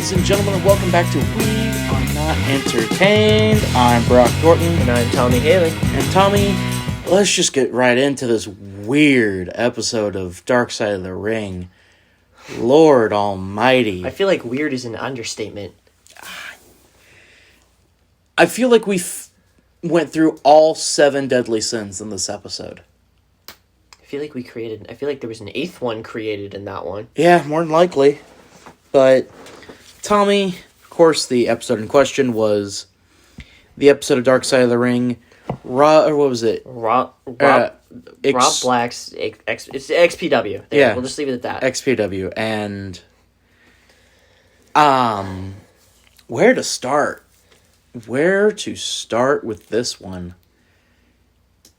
ladies and gentlemen, and welcome back to We Are Not Entertained. I'm Brock Thornton. And I'm Tommy Haley. And Tommy, let's just get right into this weird episode of Dark Side of the Ring. Lord Almighty. I feel like weird is an understatement. I feel like we went through all 7 deadly sins in this episode. I feel like there was an 8th one created in that one. Yeah, more than likely. But, Tommy, of course, the episode in question was the episode of Dark Side of the Ring. What was it? Rob Black's it's XPW. We'll just leave it at that. XPW. And, where to start? Where to start with this one?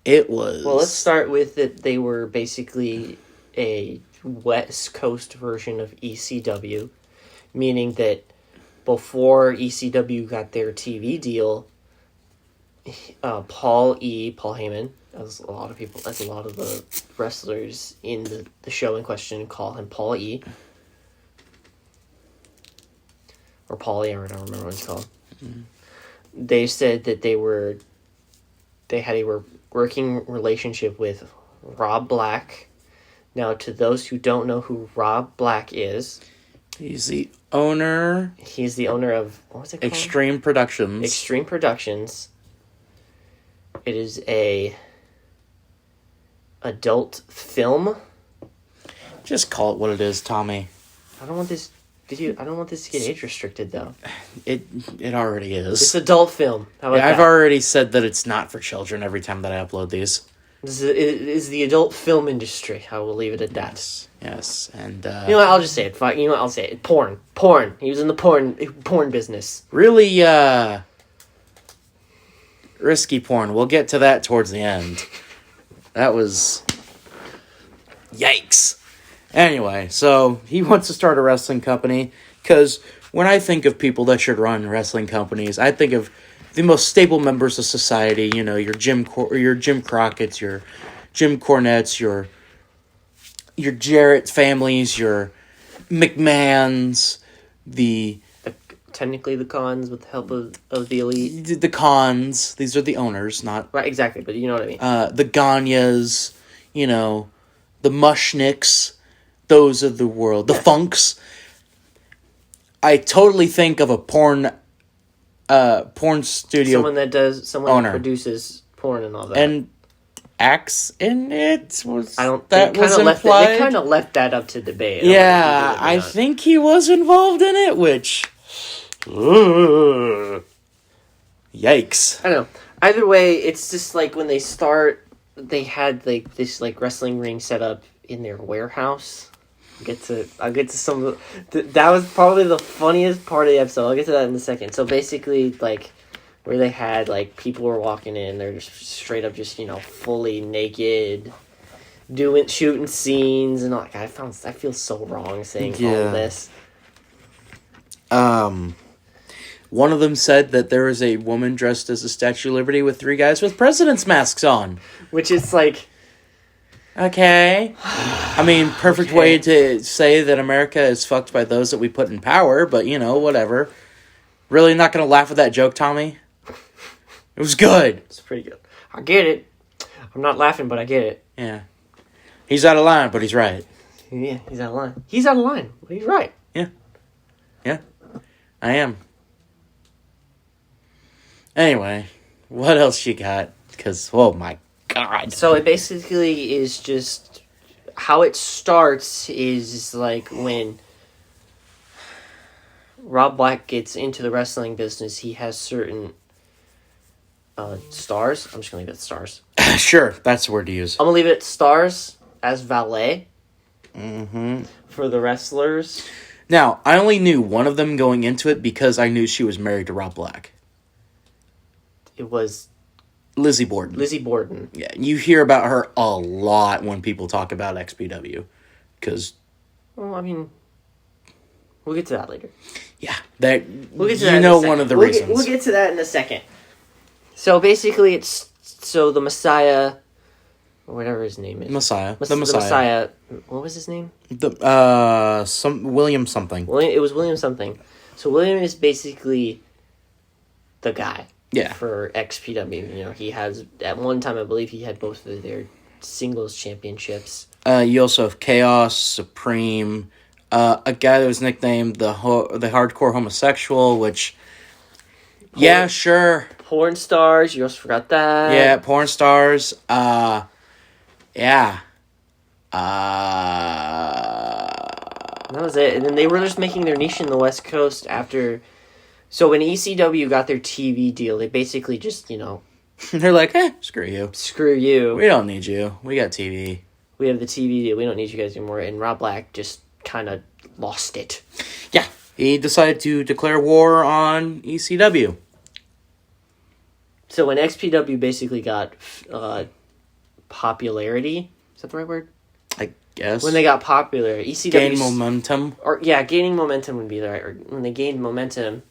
It was... Well, let's start with that they were basically a West Coast version of ECW, meaning that before ECW got their TV deal, Paul Heyman, as a lot of the wrestlers in the show in question call him Paul E. Or Paulie, I don't remember what it's called. Mm-hmm. They said that they had a working relationship with Rob Black. Now, to those who don't know who Rob Black is... He's the owner of... What was it called? Extreme Productions. Extreme Productions. It is a adult film. Just call it what it is, Tommy. I don't want this to get age restricted, though. It already is. It's adult film. How about that? I've already said that it's not for children every time that I upload these. This is the adult film industry. I will leave it at that. Yes. And you know what? I'll just say it. You know what? I'll say it. Porn. He was in the porn business. Really, risky porn. We'll get to that towards the end. That was... Yikes. Anyway, so he wants to start a wrestling company, because when I think of people that should run wrestling companies, I think of the most stable members of society. You know, your Jim Crockett's, your Jim Cornette's, your Jarrett families, your McMahons, technically the Cons with the help of the elite. The Cons, these are the owners, not... Right, exactly, but you know what I mean. The Ganyas, you know, the Mushnicks, those of the world, the Funks. I totally think of a porn studio someone who produces porn and all that. And acts in it. They kind of left that up to debate. I think he was involved in it, which... Yikes. I don't know. Either way, it's just like when they start, they had like this like wrestling ring set up in their warehouse. I'll get to some of that was probably the funniest part of the episode. I'll get to that in a second. So basically, like, where they had, like, people were walking in, they're just straight up just, you know, fully naked, shooting scenes, and all. Like, I feel so wrong saying all of this. One of them said that there was a woman dressed as a Statue of Liberty with 3 guys with president's masks on. Which is like... Okay. I mean, perfect way to say that America is fucked by those that we put in power, but, you know, whatever. Really not going to laugh at that joke, Tommy? It was good. It's pretty good. I get it. I'm not laughing, but I get it. Yeah. He's out of line, but he's right. Yeah, he's out of line. He's out of line, but he's right. Yeah. Yeah. I am. Anyway, what else you got? Because, oh my God. So it basically is just how it starts is like when Rob Black gets into the wrestling business, he has certain stars. I'm just going to leave it at stars. Sure, that's the word to use. I'm going to leave it at stars as valet mm-hmm. for the wrestlers. Now, I only knew one of them going into it because I knew she was married to Rob Black. It was... Lizzie Borden. Lizzie Borden. Yeah, you hear about her a lot when people talk about XPW. Because... Well, I mean... We'll get to that later. Yeah, we'll get to that in a second. One of the reasons. We'll get to that in a second. So basically, it's... So the Messiah... Or whatever his name is. Messiah. The Messiah. What was his name? William something. It was William something. So William is basically the guy. Yeah. For XPW. You know, he has, at one time, I believe he had both of their singles championships. You also have Chaos, Supreme, a guy that was nicknamed the Hardcore Homosexual, which, yeah, sure. Porn stars, you also forgot that. Yeah, porn stars, yeah. That was it. And then they were just making their niche in the West Coast after... So when ECW got their TV deal, they basically just, you know... They're like, screw you. Screw you. We don't need you. We got TV. We have the TV deal. We don't need you guys anymore. And Rob Black just kind of lost it. Yeah. He decided to declare war on ECW. So when XPW basically got popularity... Is that the right word? I guess. When they got popular, ECW... Gained momentum. Gaining momentum would be the right word. When they gained momentum,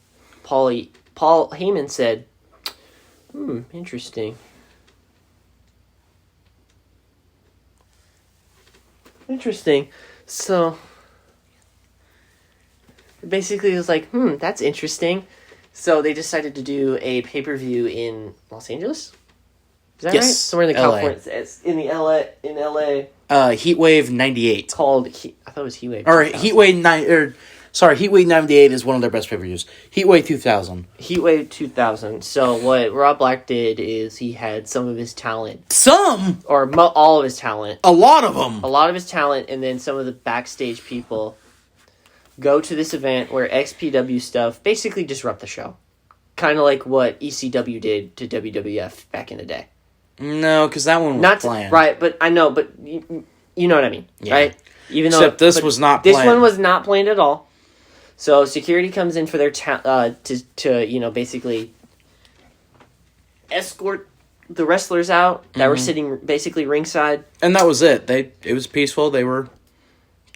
Paul Heyman said, interesting. Interesting. So, basically it was like, that's interesting. So they decided to do a pay-per-view in Los Angeles? Is that right? Somewhere in the LA. California... It's in LA. Heatwave 98. I thought it was Heatwave. Or Heatwave 98 is one of their best pay-per-views. Heatwave 2000. Heatwave 2000. So what Rob Black did is he had some of his talent. Some? Or all of his talent. A lot of them. A lot of his talent, and then some of the backstage people go to this event where XPW stuff basically disrupt the show. Kind of like what ECW did to WWF back in the day. No, because that one was planned. Right, but I know, but you know what I mean, right? Even Except this was not planned. This one was not planned at all. So security comes in for their to basically escort the wrestlers out that were sitting basically ringside. And that was it. It was peaceful. They were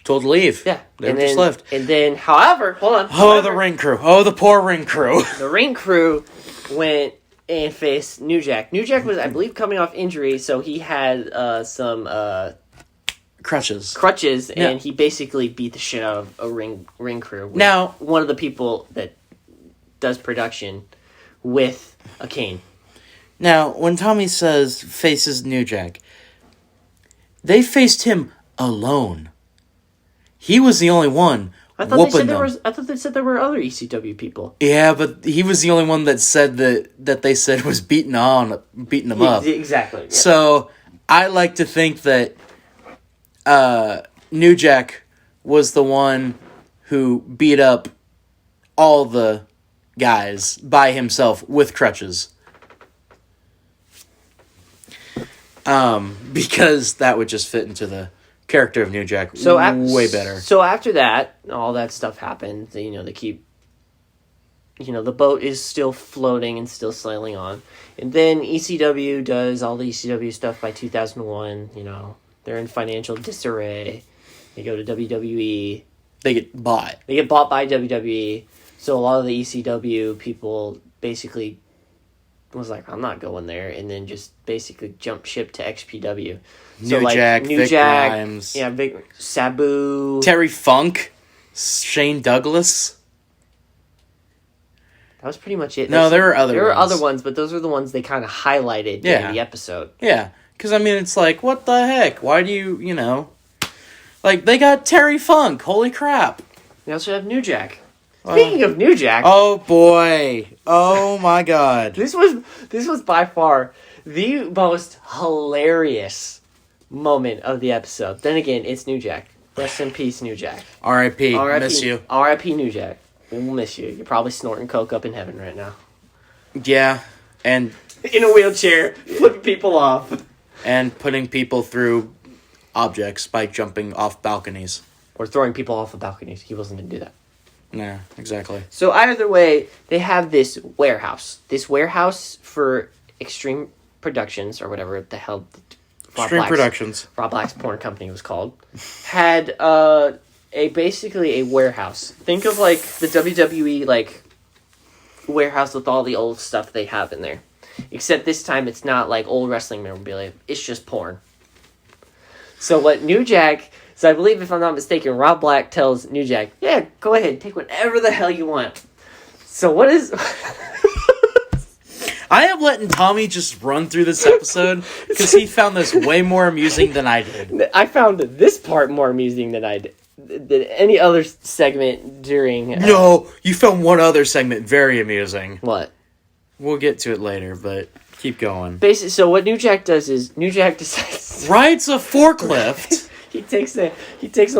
told to leave. Yeah. They just left. And then, however, hold on. Oh, the ring crew. Oh, the poor ring crew. The ring crew went and faced New Jack. New Jack was, I believe, coming off injury, so he had some crutches, and he basically beat the shit out of a ring crew. Now, one of the people that does production with a cane. Now, when Tommy says faces New Jack, they faced him alone. He was the only one whooping them. I thought they said there were other ECW people. Yeah, but he was the only one that said that they said was beating them up. Exactly. Yeah. So I like to think that New Jack was the one who beat up all the guys by himself with crutches. Because that would just fit into the character of New Jack way better. So after that, all that stuff happened. They keep... the boat is still floating and still sailing on. And then ECW does all the ECW stuff by 2001. They're in financial disarray. They go to WWE. They get bought. They get bought by WWE. So a lot of the ECW people basically was like, I'm not going there. And then just basically jump ship to XPW. New Jack, Vic Grimes. Yeah, Sabu. Terry Funk. Shane Douglas. That was pretty much it. No, there were other ones. There were other ones, but those are the ones they kind of highlighted in the episode. Yeah, because, it's like, what the heck? Why do you, Like, they got Terry Funk. Holy crap. They also have New Jack. Speaking of New Jack... Oh, boy. Oh, my God. This was by far the most hilarious moment of the episode. Then again, it's New Jack. Rest in peace, New Jack. R.I.P. Miss you. R.I.P. New Jack. We'll miss you. You're probably snorting coke up in heaven right now. Yeah, and... in a wheelchair, flipping people off. And putting people through objects by jumping off balconies. Or throwing people off of balconies. He wasn't going to do that. Nah, exactly. So either way, they have this warehouse. This warehouse for Extreme Productions, or whatever the hell Extreme Productions. Rob Black's porn company was called. Had basically a warehouse. Think of like the WWE warehouse with all the old stuff they have in there. Except this time it's not like old wrestling memorabilia. It's just porn. So what New Jack... So I believe, if I'm not mistaken, Rob Black tells New Jack, yeah, go ahead, take whatever the hell you want. So what is... I am letting Tommy just run through this episode because he found this way more amusing than I did. I found this part more amusing than I did. Than any other segment during... No, you found one other segment very amusing. What? We'll get to it later, but keep going. Basically, so what New Jack does is New Jack decides... Rides a forklift. he takes a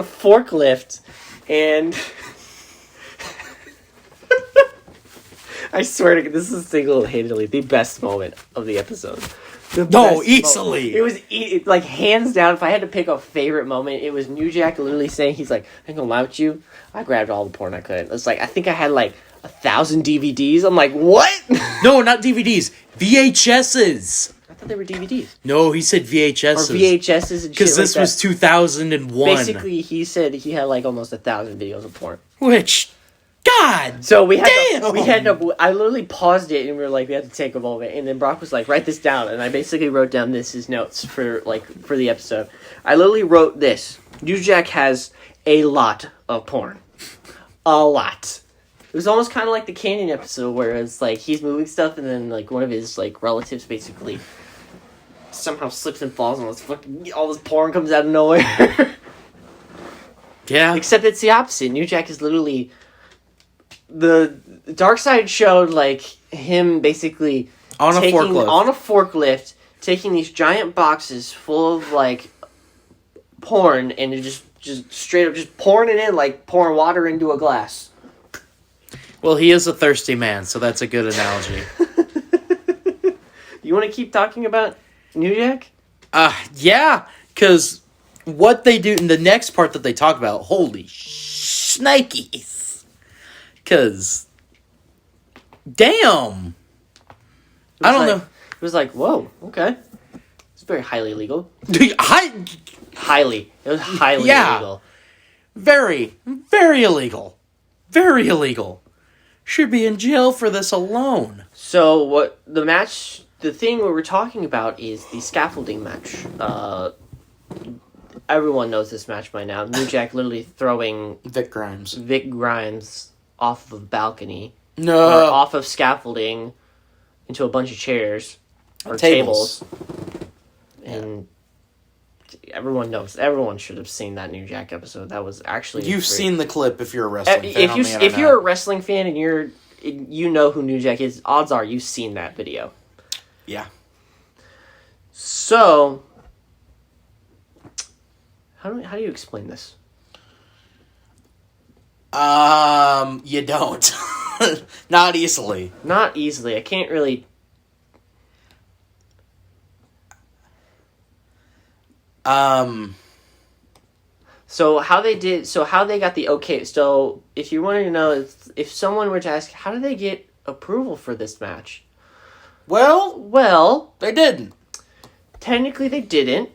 forklift and... I swear to God, this is single-handedly the best moment of the episode. Easily. It was like hands down. If I had to pick a favorite moment, it was New Jack literally saying, "He's like, I ain't gonna lie with you. I grabbed all the porn I could." It's like I think I had like 1,000 DVDs. I'm like, what? No, not DVDs. VHSs. I thought they were DVDs. No, he said VHSs. Or VHSs and shit. Because this like was 2001. Basically, he said he had like almost 1,000 videos of porn. Which, God, so we had damn. to. I literally paused it and we were like, we had to take a moment. And then Brock was like, write this down. And I basically wrote down this as notes for the episode. I literally wrote this. New Jack has a lot of porn. A lot. It was almost kind of like the Canyon episode where it's like he's moving stuff and then like one of his like relatives basically somehow slips and falls and all this porn comes out of nowhere. Yeah. Except it's the opposite. New Jack is literally... The Dark Side showed, like, him basically... On a forklift, taking these giant boxes full of, like, porn, and just straight up just pouring it in, like pouring water into a glass. Well, he is a thirsty man, so that's a good analogy. You want to keep talking about New Jack? Yeah, because what they do in the next part that they talk about, holy shnikes. Because, damn. I don't know. It was like, whoa, okay. It's very highly illegal. Highly. It was highly illegal. Very, very illegal. Very illegal. Should be in jail for this alone. So, the thing we're talking about is the scaffolding match. Everyone knows this match by now. New Jack literally throwing Vic Grimes off of a balcony. No. Or off of scaffolding into a bunch of chairs. Or tables. And everyone knows. Everyone should have seen that New Jack episode. That was actually... You've seen the clip if you're a wrestling fan. If you're a wrestling fan and you know who New Jack is, odds are you've seen that video. Yeah. So... How do you explain this? You don't. Not easily. Not easily. I can't really... So how they got the okay... So, if you wanted to know, if someone were to ask, how did they get approval for this match? Well... They didn't. Technically, they didn't.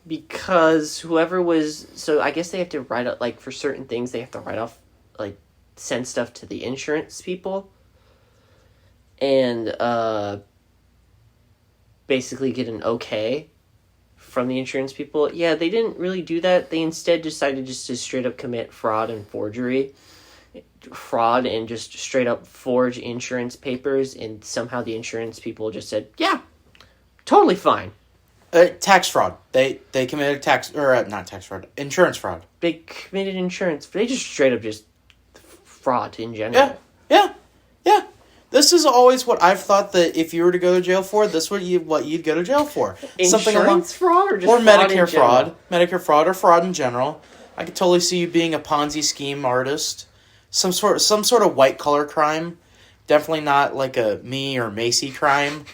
Because whoever was... So, I guess they have to write up... Like, for certain things, they have to write off... Like, send stuff to the insurance people. And, basically get an okay from the insurance people. Yeah, they didn't really do that. They instead decided just to straight up commit fraud and forgery. Fraud and just straight up forge insurance papers. And somehow the insurance people just said, yeah, totally fine. Tax fraud. They committed not tax fraud, insurance fraud. They committed insurance. They just straight up just fraud in general. Yeah. This is always what I've thought that if you were to go to jail for, this would what you'd go to jail for. Insurance fraud or just or fraud Medicare fraud, Medicare fraud or fraud in general. I could totally see you being a Ponzi scheme artist, some sort of white collar crime. Definitely not like a me or Macy crime.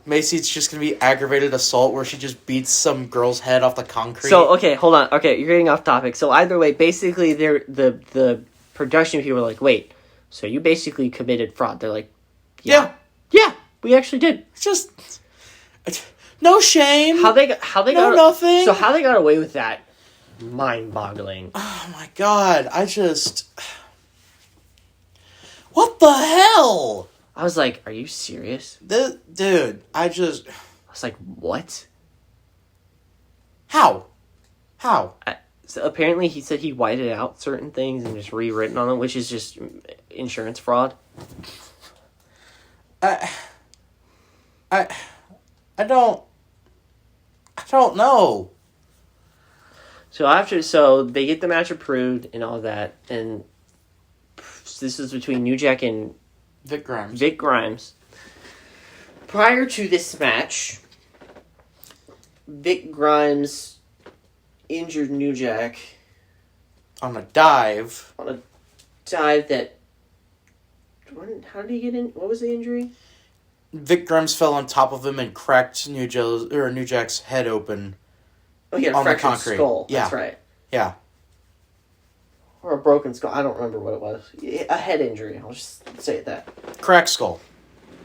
Macy's just going to be aggravated assault where she just beats some girl's head off the concrete. So, okay, hold on. Okay, you're getting off topic. So, either way, basically, the production people were like, wait, so you basically committed fraud. They're like, yeah, we actually did. It's just... No shame. How they got nothing. So, how they got away with that, mind-boggling. Oh, my God. What the hell? I was like, are you serious? Dude, I was like, what? How? So apparently he said he whited out certain things and just rewritten on them, which is just insurance fraud. I don't know. So they get the match approved and all that, and this is between New Jack and Vic Grimes. Prior to this match, Vic Grimes injured New Jack on a dive that. How did he get in? What was the injury? Vic Grimes fell on top of him and cracked New Jack's head open. Oh, he had a fractured skull. Yeah. That's right. Yeah. Or a broken skull. I don't remember what it was. A head injury. I'll just say it that. Cracked skull.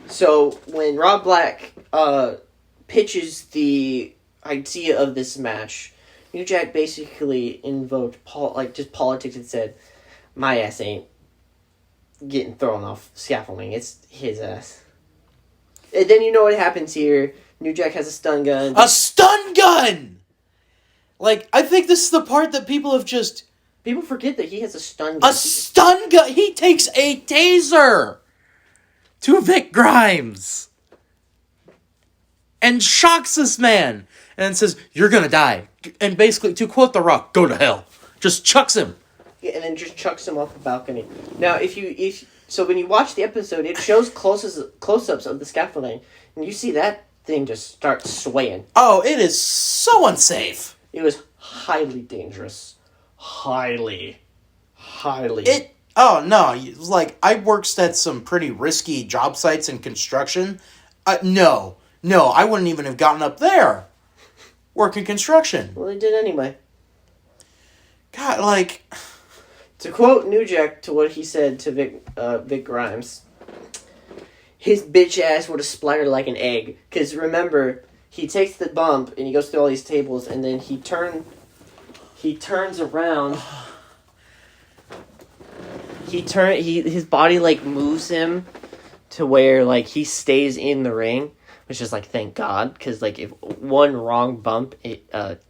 So when Rob Black pitches the idea of this match, New Jack basically invoked politics and said, "My ass ain't getting thrown off scaffolding. It's his ass." And then you know what happens here. New Jack has a stun gun. A stun gun! Like, I think this is the part that people have just... People forget that he has a stun gun. A stun gun! He takes a taser to Vic Grimes and shocks this man and says, "You're gonna die." And basically, to quote The Rock, "Go to hell." Just chucks him. Yeah, and then just chucks him off the balcony. Now, so when you watch the episode, it shows close-ups of the scaffolding, and you see that thing just start swaying. Oh, it is so unsafe. It was highly dangerous. Highly. Oh, no. Like, I worked at some pretty risky job sites in construction. No, I wouldn't even have gotten up there working construction. Well, they did anyway. God, like... To quote New Jack to what he said to Vic Grimes, his bitch ass would have splattered like an egg. Because remember, he takes the bump and he goes through all these tables, and then he turns around. His body like moves him to where like he stays in the ring, which is like thank God, because like if one wrong bump,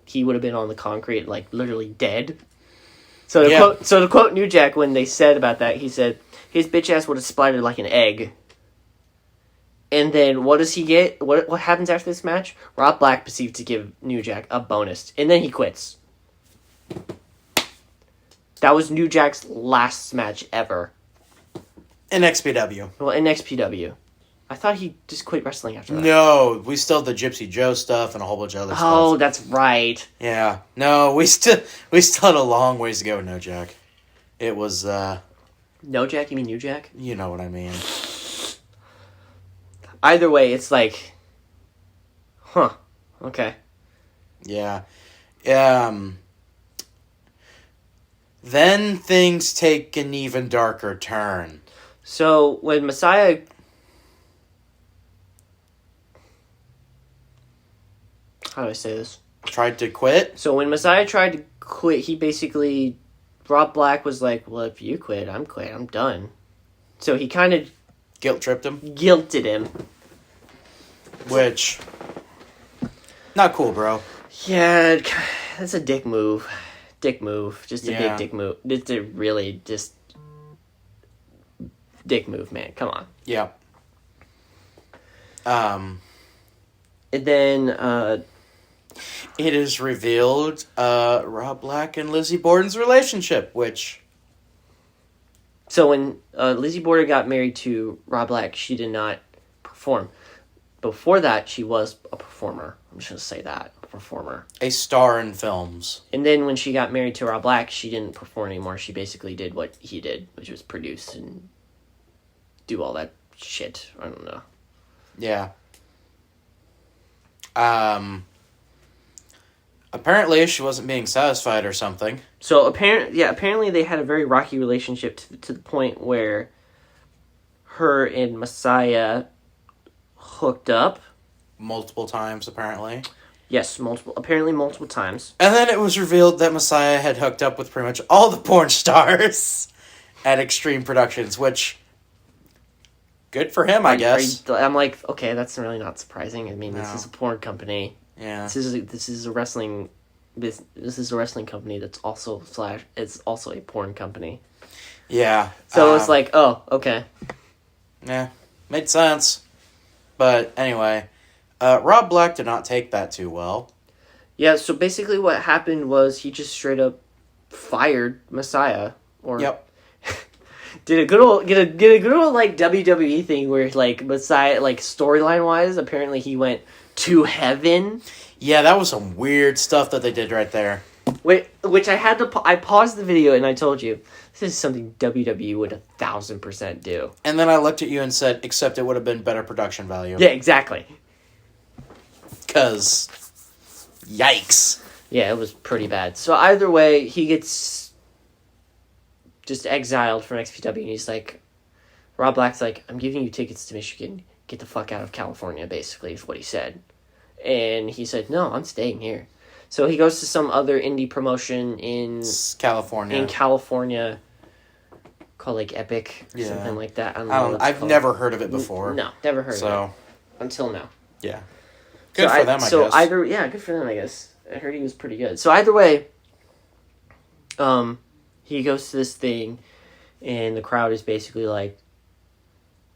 he would have been on the concrete like literally dead. So to quote New Jack when they said about that, he said his bitch ass would have splattered like an egg. And then what does he get? What happens after this match? Rob Black proceeds to give New Jack a bonus, and then he quits. That was New Jack's last match ever. In XPW. Well, in XPW. I thought he just quit wrestling after that. No, we still have the Gypsy Joe stuff and a whole bunch of other stuff. Oh, that's right. Yeah. No, we still had a long ways to go with No Jack. It was, No Jack? You mean New Jack? You know what I mean. Either way, it's like... Huh. Okay. Yeah. Then things take an even darker turn. So, when Messiah... How do I say this? Tried to quit? So, when Messiah tried to quit, he basically... Rob Black was like, well, if you quit, I'm done. So, he kind of... Guilt-tripped him? Guilted him. Which... Not cool, bro. Yeah, that's a dick move. Just a big dick move. Just a really just dick move, man. Come on. Yeah. And then it is revealed Rob Black and Lizzie Borden's relationship, which... So when Lizzie Borden got married to Rob Black, she did not perform. Before that, she was a performer. I'm just going to say that. A performer. A star in films. And then when she got married to Rob Black, she didn't perform anymore. She basically did what he did, which was produce and do all that shit. I don't know. Yeah. Apparently she wasn't being satisfied or something. So apparently they had a very rocky relationship to the point where her and Messiah hooked up. Multiple times, apparently. Yes, multiple times. And then it was revealed that Messiah had hooked up with pretty much all the porn stars at Extreme Productions, which... Good for him, I guess. I'm like, okay, that's really not surprising. I mean, No. This is a porn company. Yeah. This is a wrestling this is a wrestling company that's also it's also a porn company. Yeah. So it's like, oh, okay. Yeah, made sense. But anyway, Rob Black did not take that too well. Yeah, so basically what happened was he just straight up fired Messiah. Yep. Did a good old like WWE thing where like Messiah, like storyline wise, apparently he went to heaven. Yeah, that was some weird stuff that they did right there. Wait, which I had to I paused the video and I told you this is something WWE would 1,000% do. And then I looked at you and said, except it would have been better production value. Yeah, exactly. 'Cause yikes. Yeah, it was pretty bad. So either way, he gets just exiled from XPW, and he's like, Rob Black's like, I'm giving you tickets to Michigan. Get the fuck out of California, basically, is what he said. And he said, no, I'm staying here. So he goes to some other indie promotion in California called like Epic or something like that. I've never heard of it before. No, never heard of it. Until now. Yeah. Good for them, I guess. Good for them, I guess. I heard he was pretty good. So either way, he goes to this thing, and the crowd is basically like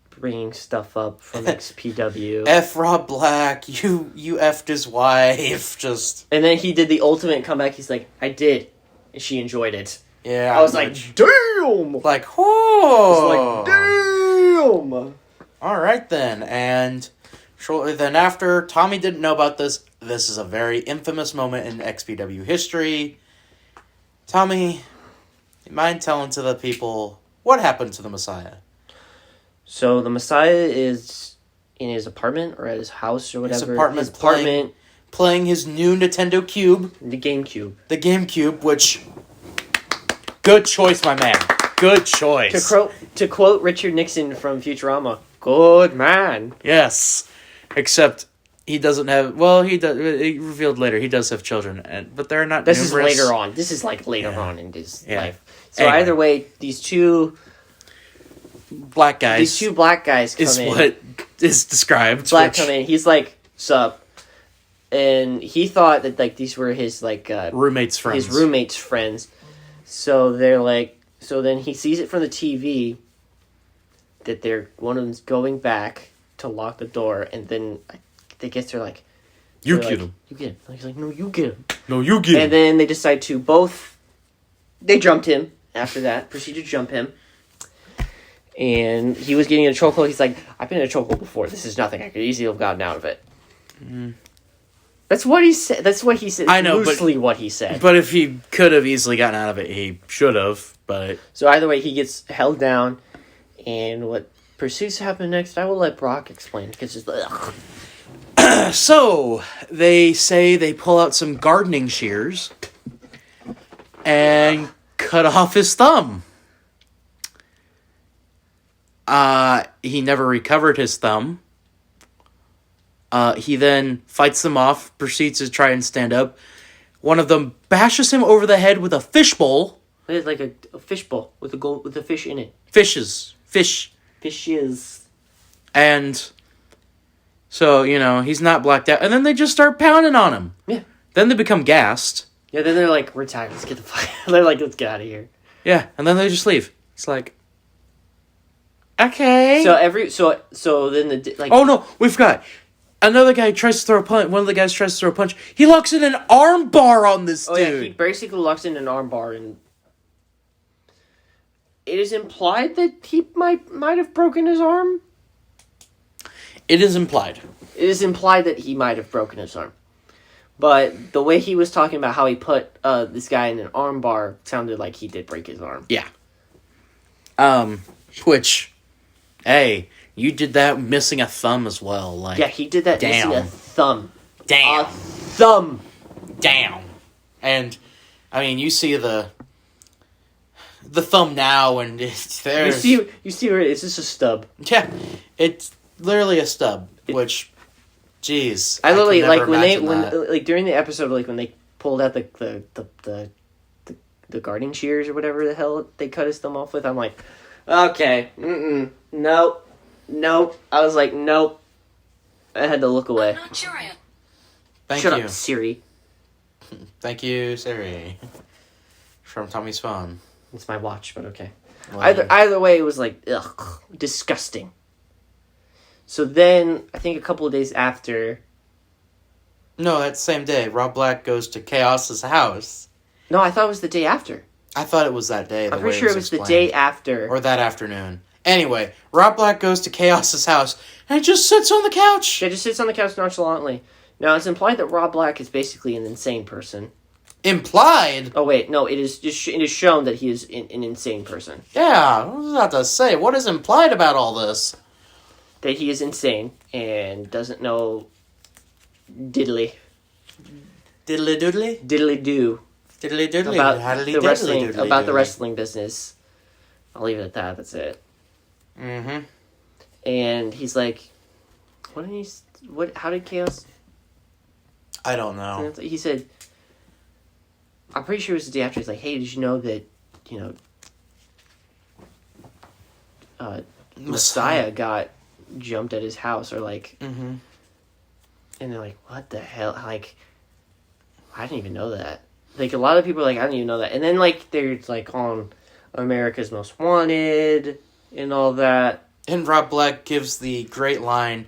bringing stuff up from XPW. F Rob Black, you effed his wife, just. And then he did the ultimate comeback. He's like, I did, and she enjoyed it. Yeah, I was like, damn. Like, whoa. Like, damn. All right then, and shortly then after, Tommy didn't know about this. This is a very infamous moment in XPW history. Tommy, you mind telling to the people what happened to the Messiah? So the Messiah is in his apartment or at his house or whatever. His apartment. Playing his new Nintendo Cube. The GameCube. The GameCube, which... Good choice, my man. Good choice. To quote Richard Nixon from Futurama, good man. Yes. Except he doesn't have... Well, he does. It revealed later he does have children, but they're not This numerous. is later on. This is like later on in his life. So anyway. Either way, these two black guys come is in. What is described. Come in. He's like, sup. And he thought that like these were his like roommates' friends. His roommates' friends. So they're like, so then he sees it from the TV that one of them's going back to lock the door, and then they guess they're like, you get him. You get him. He's like, no, you get him. No, you get him. And then they decide to both. They jumped him after that. Proceeded to jump him. And he was getting in a chokehold. He's like, I've been in a chokehold before. This is nothing. I could easily have gotten out of it. That's what he said. That's what he said. I know, loosely what he said. But if he could have easily gotten out of it, he should have. But so either way, he gets held down. And what proceeds to happen next, I will let Brock explain. Because it's like, so they say they pull out some gardening shears and cut off his thumb. He never recovered his thumb. He then fights them off, proceeds to try and stand up. One of them bashes him over the head with a fishbowl. It's like a fishbowl with a fish in it. Fishes. And so, he's not blacked out. And then they just start pounding on him. Yeah. Then they become gassed. Yeah, then they're like, we're tired, let's get the fuck out. They're like, let's get out of here. Yeah, and then they just leave. It's like, okay. So then the like. Oh no, we forgot. Another guy tries to throw a punch. One of the guys tries to throw a punch. He locks in an arm bar on this dude. Yeah, he basically locks in an arm bar, and it is implied that he might have broken his arm. It is implied. It is implied that he might have broken his arm, but the way he was talking about how he put this guy in an arm bar sounded like he did break his arm. Yeah. Which, hey, you did that missing a thumb as well. Like, yeah, he did that missing a thumb. Damn. A thumb. Damn. And, I mean, you see the thumb now, and it's there. You see where it's just a stub. Yeah, it's literally a stub. Which, jeez, I literally like when during the episode, like when they pulled out the gardening shears or whatever the hell they cut his thumb off with. I'm like, okay, nope. I was like, nope. I had to look away. I'm not sure I am. Shut Shut up, Siri. Thank you, Siri. From Tommy's phone. It's my watch, but okay. Well, Either way, it was like, ugh, disgusting. So then, I think a couple of days after... No, that same day, Rob Black goes to Chaos's house. No, I thought it was the day after. I thought it was that day. I'm pretty sure it was the day after. Or that afternoon. Anyway, Rob Black goes to Chaos's house and just sits on the couch. Yeah, just sits on the couch nonchalantly. Now, it's implied that Rob Black is basically an insane person. Implied? Oh, wait, no, it is shown that he is an insane person. Yeah, I was about to say, what is implied about all this? That he is insane and doesn't know diddly. Diddly doodly? Diddly do. Diddly doodly. About the wrestling, doodly about the doodly. wrestling business. I'll leave it at that. That's it. Mm-hmm. And he's like, how did Chaos? I don't know. He said, I'm pretty sure it was the day after. He's like, hey, did you know that, Messiah got jumped at his house, or like, Mm-hmm. and they're like, what the hell? Like, I didn't even know that. Like, a lot of people are like, I didn't even know that. And then, like, they're, like, on America's Most Wanted and all that. And Rob Black gives the great line,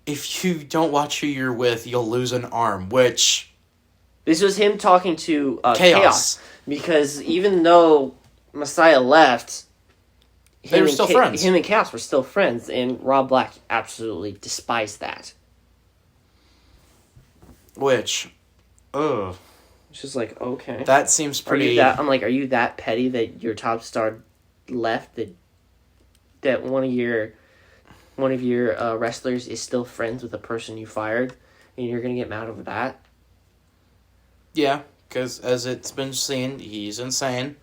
if you don't watch who you're with, you'll lose an arm, which... This was him talking to Chaos. Because even though Messiah left... They were still friends. Him and Chaos were still friends, and Rob Black absolutely despised that. Which... Ugh. It's just like, okay. That seems pretty... I'm like, are you that petty that your top star left, that one of your wrestlers is still friends with the person you fired, and you're gonna get mad over that? Yeah, because as it's been seen, he's insane.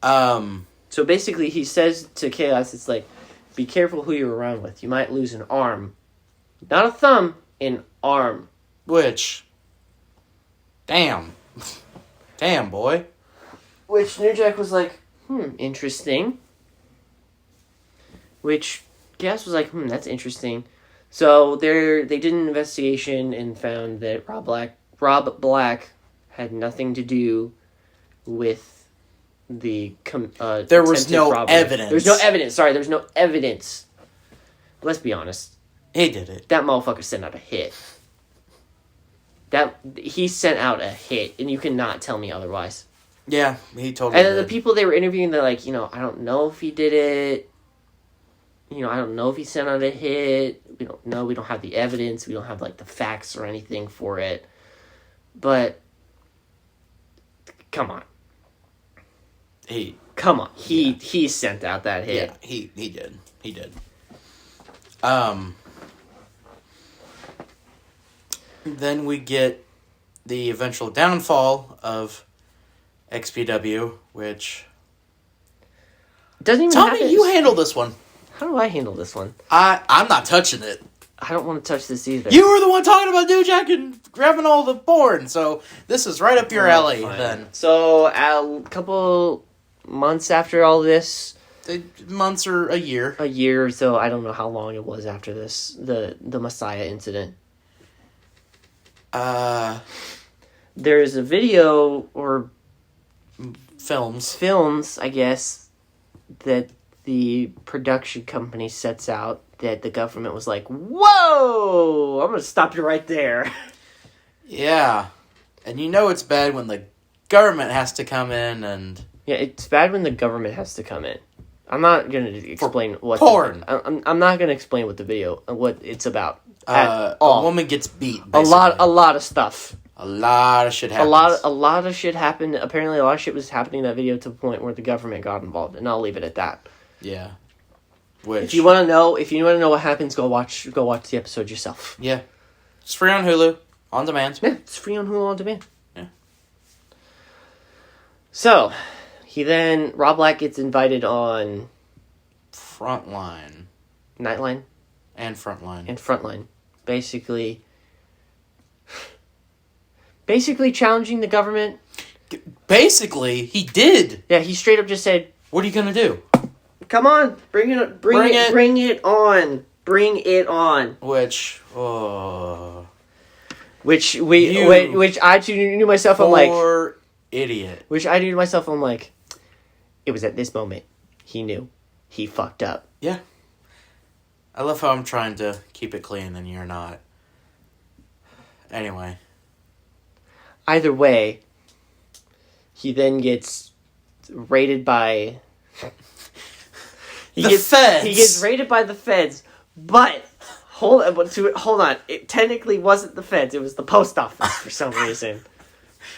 So basically, he says to Chaos, it's like, be careful who you're around with. You might lose an arm. Not a thumb, an arm. Which... Damn. Damn, boy. Which New Jack was like, interesting. Which Chaos was like, that's interesting. So they did an investigation and found that Rob Black had nothing to do with the there was attempted no robbery. evidence. There's no evidence. Sorry, there's no evidence. Let's be honest. He did it. That motherfucker sent out a hit. He sent out a hit, and you cannot tell me otherwise. Yeah, he totally And then did. the people they were interviewing, they're like, I don't know if he did it. I don't know if he sent out a hit. We don't know. We don't have the evidence. We don't have, like, the facts or anything for it. But, come on. Come on. He sent out that hit. Yeah, he did. He did. Then we get the eventual downfall of XPW, which... Doesn't even Tell happen. me you handle this one. How do I handle this one? I'm not touching it. I don't want to touch this either. You were the one talking about New Jack and grabbing all the porn, so this is right up your alley, Fine. then. So, a couple months after all this... Months or a year. A year or so, I don't know how long it was after this, the Messiah incident. There's a video, or... Films, I guess, that the production company sets out that the government was like, whoa! I'm going to stop you right there. Yeah. And it's bad when the government has to come in and... Yeah, it's bad when the government has to come in. I'm not going to explain what... Porn! I'm not going to explain what the video, what it's about. A woman gets beat, basically. A lot of stuff. A lot of shit happens. A lot of shit happened. Apparently, a lot of shit was happening in that video to the point where the government got involved, and I'll leave it at that. Yeah. Which... If you want to know what happens, go watch the episode yourself. Yeah. It's free on Hulu. On demand. Yeah, it's free on Hulu on demand. Yeah. So, Rob Black gets invited on... Frontline. Nightline? And Frontline. And Frontline. Basically challenging the government. Basically, he did. Yeah, he straight up just said... What are you gonna do? Come on, bring it on. Bring it on. Which, Which I knew to myself, I'm like... Poor idiot. Which I knew to myself, I'm like, it was at this moment he knew. He fucked up. Yeah. I love how I'm trying to keep it clean and you're not. Anyway. Either way, he then gets raided by... Feds! He gets raided by the feds, but... Hold on. It technically wasn't the feds. It was the post office for some reason.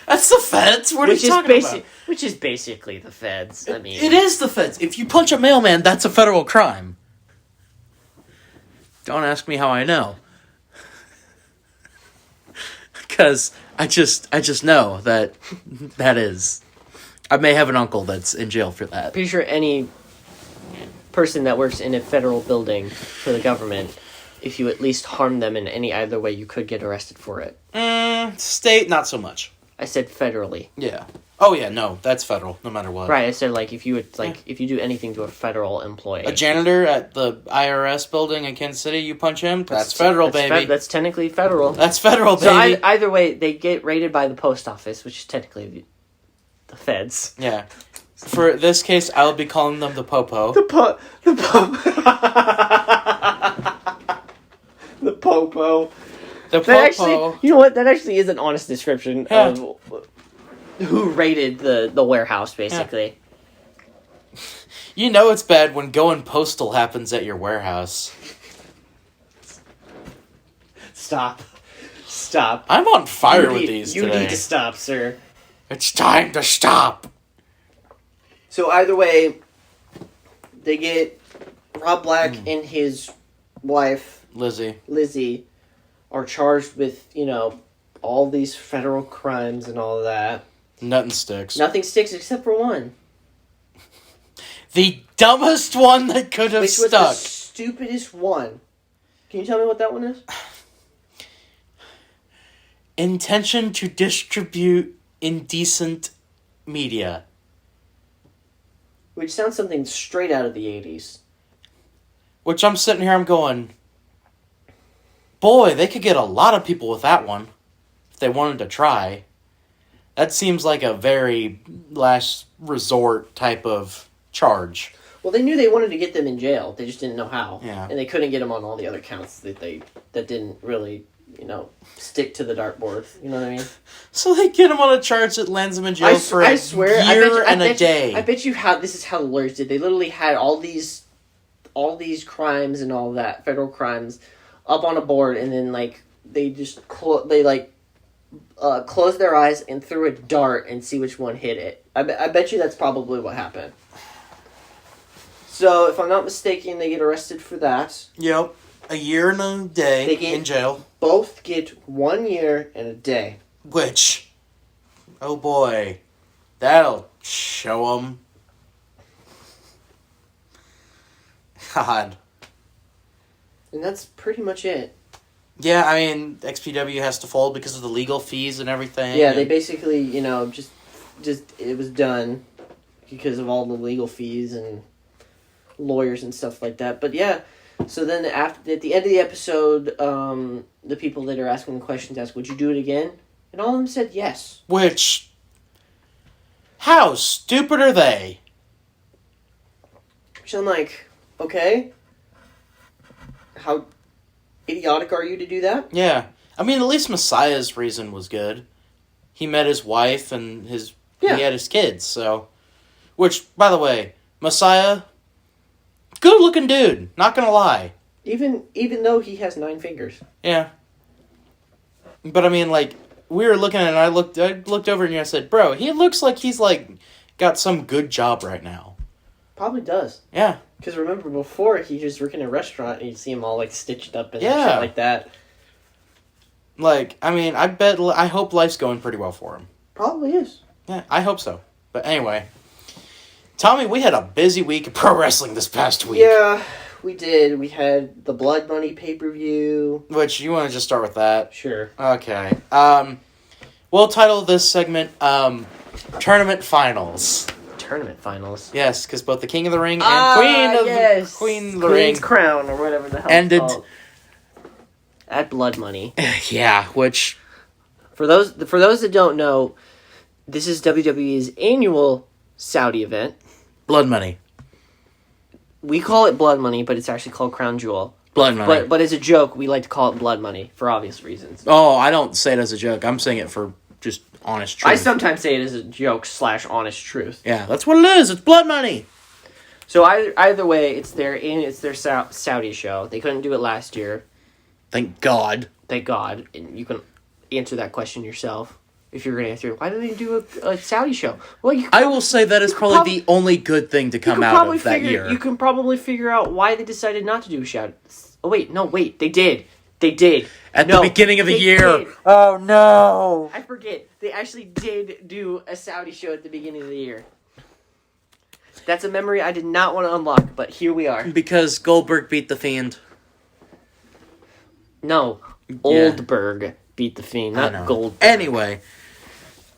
That's the feds? What are you talking about? Which is basically the feds. I mean... It is the feds. If you punch a mailman, that's a federal crime. Don't ask me how I know. Because I just know that is. I may have an uncle that's in jail for that. Pretty sure any person that works in a federal building for the government, if you at least harm them in any either way, you could get arrested for it. State, not so much. I said federally. Yeah. Oh yeah, no, that's federal, no matter what. Right, I said if you do anything to a federal employee. A janitor at the IRS building in Kansas City, you punch him, that's federal, baby. That's technically federal. That's federal, baby. So either way, they get raided by the post office, which is technically the feds. Yeah. For this case, I'll be calling them the Popo. The Popo. The Popo. The Popo. Actually, you know what? That actually is an honest description of who raided the warehouse, basically. Yeah. You know it's bad when going postal happens at your warehouse. Stop. I'm on fire with these today. You need to stop, sir. It's time to stop. So either way, they get Rob Black and his wife, Lizzie, are charged with, all these federal crimes and all of that. Nothing sticks. Nothing sticks except for one. The dumbest one that could have stuck. Which was the stupidest one. Can you tell me what that one is? Intention to distribute indecent media. Which sounds something straight out of the 80s. Which I'm sitting here, I'm going, boy, they could get a lot of people with that one if they wanted to try. That seems like a very last resort type of charge. Well, they knew they wanted to get them in jail. They just didn't know how. Yeah. And they couldn't get them on all the other counts that didn't really, stick to the dartboard. You know what I mean? So they get them on a charge that lands them in jail for a year and a day. I bet you this is how the lawyers did. They literally had all these crimes and all that, federal crimes, up on a board, and then, they just closed their eyes and threw a dart and see which one hit it. I bet you that's probably what happened. So, if I'm not mistaken, they get arrested for that. Yep. A year and a day in jail. Both get 1 year and a day. Which, oh boy, that'll show them. God. And that's pretty much it. Yeah, I mean, XPW has to fold because of the legal fees and everything. Yeah, they basically, just it was done because of all the legal fees and lawyers and stuff like that. But yeah, so then at the end of the episode, the people that are asking the questions ask, would you do it again? And all of them said yes. Which, how stupid are they? So I'm like, okay, how idiotic are you to do that? Yeah. I mean, at least Messiah's reason was good. He met his wife and he had his kids, so. Which, by the way, Messiah, good looking dude, not gonna lie. Even though he has 9 fingers. Yeah. But I mean, we were looking at it and I looked over and I said, bro, he looks like he's got some good job right now. Probably does. Yeah. Because remember, before, he just worked in a restaurant and you'd see him all, stitched up and shit like that. I hope life's going pretty well for him. Probably is. Yeah, I hope so. But anyway, Tommy, we had a busy week of pro wrestling this past week. Yeah, we did. We had the Blood Money pay-per-view. Which, you want to just start with that? Sure. Okay. We'll title this segment, Tournament Finals. Tournament finals. Yes, because both the King of the Ring and Queen of the Ring. Queen's Crown, or whatever the hell ended it's called. At Blood Money. Yeah, which For those that don't know, this is WWE's annual Saudi event. Blood money. We call it blood money, but it's actually called Crown Jewel. Blood money. But as a joke, we like to call it blood money for obvious reasons. Oh, I don't say it as a joke. I'm saying it for just honest truth. I sometimes say it as a joke / honest truth. Yeah, that's what it is. It's blood money. So either way, it's their Saudi show. They couldn't do it last year. Thank God. Thank God. And you can answer that question yourself. If you're going to answer it, why did they do a Saudi show? Well, I will say that is probably the only good thing to come out of that year. You can probably figure out why they decided not to do Saudi. Oh, wait. They did. At the beginning of the year. Did. Oh, no. I forget. They actually did do a Saudi show at the beginning of the year. That's a memory I did not want to unlock, but here we are. Because Goldberg beat The Fiend. No. Oldberg beat The Fiend, not Goldberg. Anyway.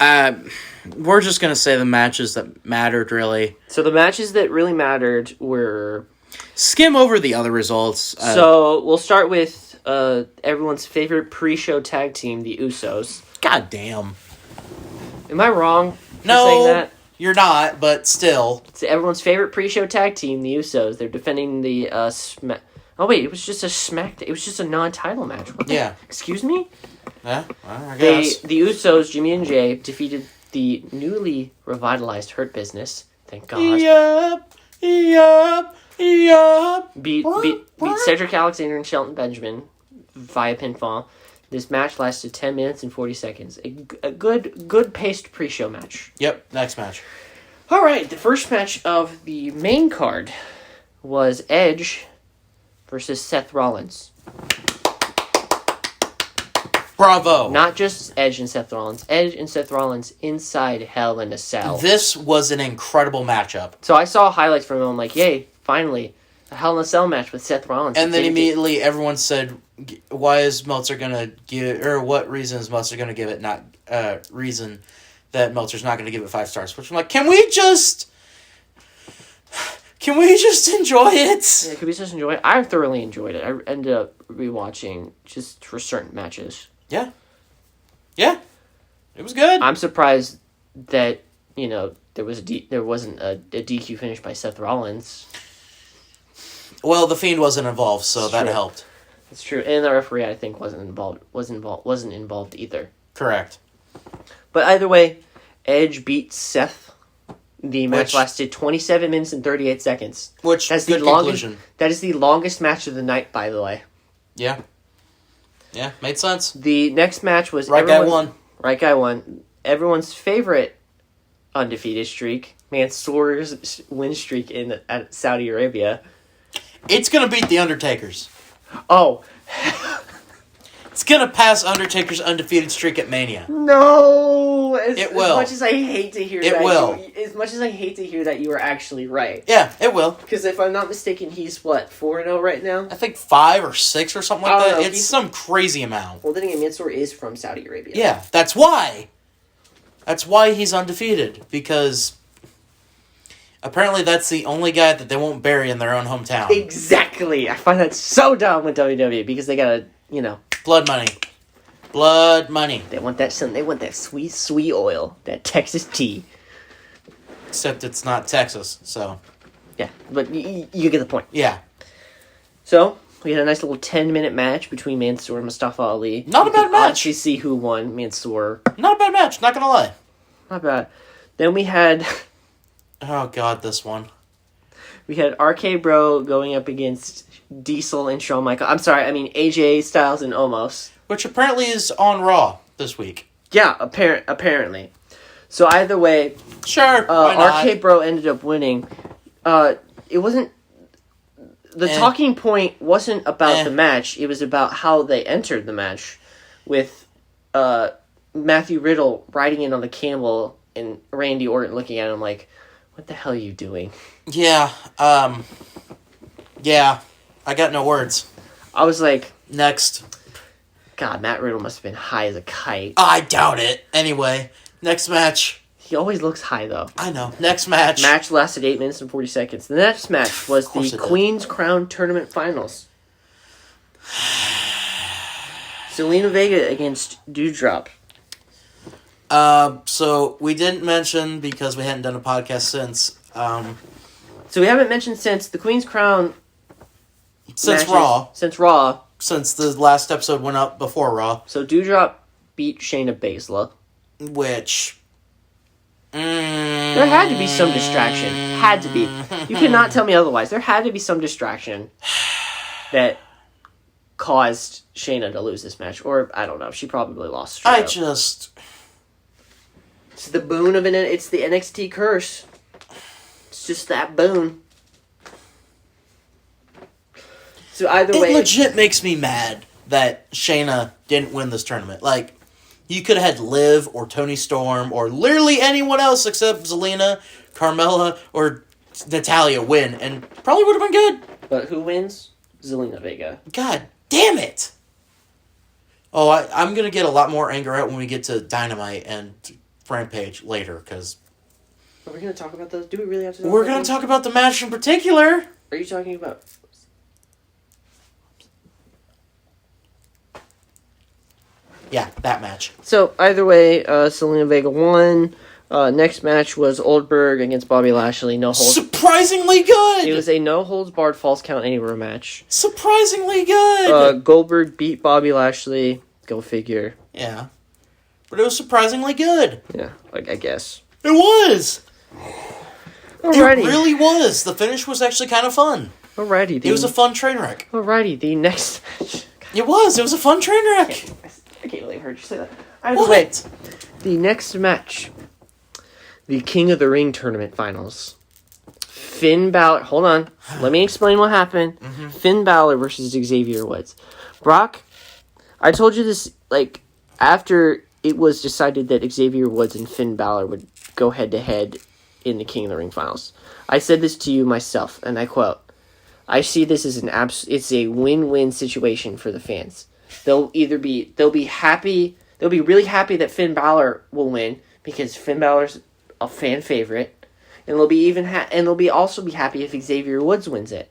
We're just going to say the matches that mattered, really. So the matches that really mattered were... Skim over the other results. So we'll start with everyone's favorite pre-show tag team, the Usos. God damn. Am I wrong for saying that? You're not, but still. It's everyone's favorite pre-show tag team, the Usos. They're defending the Oh wait, it was just it was just a non-title match. Excuse me? Yeah, well, I guess. The Usos, Jimmy and Jay, defeated the newly revitalized Hurt Business. Thank God. Yup. Beat Cedric Alexander and Shelton Benjamin via pinfall. This match lasted 10 minutes and 40 seconds. A good paced pre-show match. Yep, next match. All right, the first match of the main card was Edge versus Seth Rollins. Bravo. Not just Edge and Seth Rollins. Edge and Seth Rollins inside Hell in a Cell. This was an incredible matchup. So I saw highlights from it. I'm like, yay, finally. A Hell in a Cell match with Seth Rollins. And then immediately everyone said, why is Meltzer going to give, or what reason is Meltzer going to give it, not reason that Meltzer's not going to give it 5 stars. Which I'm like, can we just enjoy it? Yeah, can we just enjoy it? I thoroughly enjoyed it. I ended up rewatching just for certain matches. Yeah. Yeah. It was good. I'm surprised that, there wasn't a DQ finish by Seth Rollins. Well, The Fiend wasn't involved, so that helped. That's true. And the referee, I think, wasn't involved either. Correct. But either way, Edge beat Seth. The match lasted 27 minutes and 38 seconds. That's the conclusion. That is the longest match of the night, by the way. Yeah. Yeah, made sense. The next match was... Right guy won. Everyone's favorite undefeated streak. Mansoor's win streak at Saudi Arabia. It's going to beat The Undertaker's. Oh. It's going to pass Undertaker's undefeated streak at Mania. No! It will. As much as I hate to hear that. It will. As much as I hate to hear that, you are actually right. Yeah, it will. Because if I'm not mistaken, he's, 4-0 right now? I think 5 or 6 or something like that. Know, it's some crazy amount. Well, then again, Mansoor is from Saudi Arabia. Yeah, that's why. That's why he's undefeated. Because... apparently that's the only guy that they won't bury in their own hometown. Exactly. I find that so dumb with WWE because they gotta, blood money. Blood money. They want that sweet, sweet oil. That Texas tea. Except it's not Texas, so. Yeah, but you get the point. Yeah. So, we had a nice little 10-minute match between Mansoor and Mustafa Ali. Not a bad match. Actually see who won, Mansoor. Not a bad match, not gonna lie. Not bad. Then we had... oh, God, this one. We had RK Bro going up against Diesel and Shawn Michaels. I'm sorry, I mean AJ Styles and Omos. Which apparently is on Raw this week. Yeah, apparently. So either way... sure, why not? RK Bro ended up winning. It wasn't... The talking point wasn't about the match. It was about how they entered the match. With Matthew Riddle riding in on the camel and Randy Orton looking at him like... what the hell are you doing? Yeah, yeah, I got no words. I was like... next. God, Matt Riddle must have been high as a kite. I doubt it. Anyway, next match. He always looks high, though. I know. Next match. Match lasted 8 minutes and 40 seconds. The next match was the Queen's Crown Tournament Finals. Zelina Vega against Doudrop. So we didn't mention, because we hadn't done a podcast since, So we haven't mentioned since the Queen's Crown since matches, Raw. Since Raw. Since the last episode went up before Raw. So Doudrop beat Shayna Baszler. Which... There had to be some distraction. Had to be. You could not tell me otherwise. There had to be some distraction that caused Shayna to lose this match. Or, I don't know. She probably lost straight up. It's the boon of it's the NXT curse. It's just that boon. So either way... It legit makes me mad that Shayna didn't win this tournament. Like, you could have had Liv or Toni Storm or literally anyone else except Zelina, Carmella, or Natalya win, and probably would have been good. But who wins? Zelina Vega. God damn it! Oh, I'm going to get a lot more anger out when we get to Dynamite and Rampage later, because... Are we going to talk about those? Do we really have to talk We're about going to talk about the match in particular. Are you talking about... Yeah, that match. So, either way, Zelina Vega won. Next match was Oldberg against Bobby Lashley. No holds. Surprisingly good! It was a no-holds-barred false count anywhere match. Surprisingly good! Goldberg beat Bobby Lashley. Go figure. Yeah. But it was surprisingly good. Yeah, I guess. It was! Alrighty. It really was. The finish was actually kind of fun. Alrighty. It was a fun train wreck. Alrighty, the next match. It was. It was a fun train wreck. I can't believe I heard you say that. Either way, the next match. The King of the Ring tournament finals. Finn Balor. Hold on. Let me explain what happened. Mm-hmm. Finn Balor versus Xavier Woods. Brock, I told you this, like, after it was decided that Xavier Woods and Finn Balor would go head-to-head in the King of the Ring finals. I said this to you myself, and I quote, I see this as it's a win-win situation for the fans. They'll be really happy that Finn Balor will win, because Finn Balor's a fan favorite, and they'll also be happy if Xavier Woods wins it.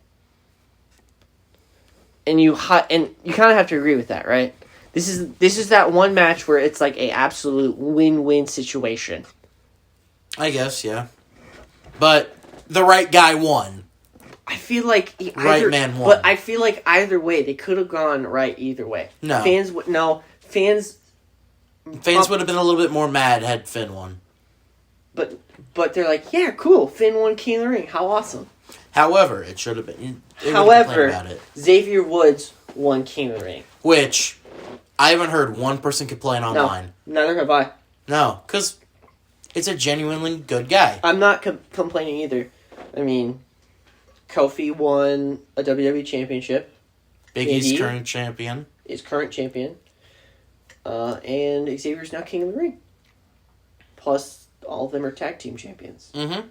And you kind of have to agree with that, right? This is that one match where it's like a absolute win-win situation. I guess, yeah. But the right guy won. I feel like right man won. But I feel like either way they could have gone right either way. No. Fans would have been a little bit more mad had Finn won. But they're like, yeah, cool. Finn won King of the Ring. How awesome. However, it should have been. However, about it. Xavier Woods won King of the Ring. Which I haven't heard one person complain online. No, neither have I. No, because it's a genuinely good guy. I'm not complaining either. I mean, Kofi won a WWE championship. Big E's current champion. Is current champion. And Xavier's now King of the Ring. Plus, all of them are tag team champions. Mm-hmm.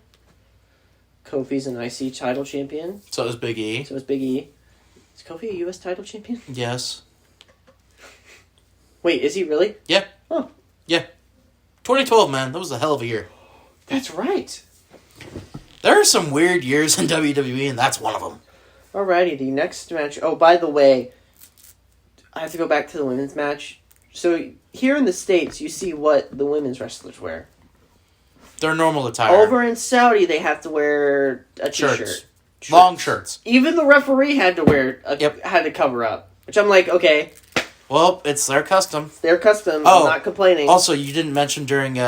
Kofi's an IC title champion. So is Big E. So is Big E. Is Kofi a US title champion? Yes. Wait, is he really? Yeah. Oh. Yeah. 2012, man. That was a hell of a year. That's right. There are some weird years in WWE, and that's one of them. Alrighty, the next match. Oh, by the way, I have to go back to the women's match. So, here in the States, you see what the women's wrestlers wear. Their normal attire. Over in Saudi, they have to wear a t-shirt. Shirts. Long shirts. Even the referee had to had to cover up. Which I'm like, okay. Well, it's their custom. Their custom. Oh, I'm not complaining. Also, you didn't mention during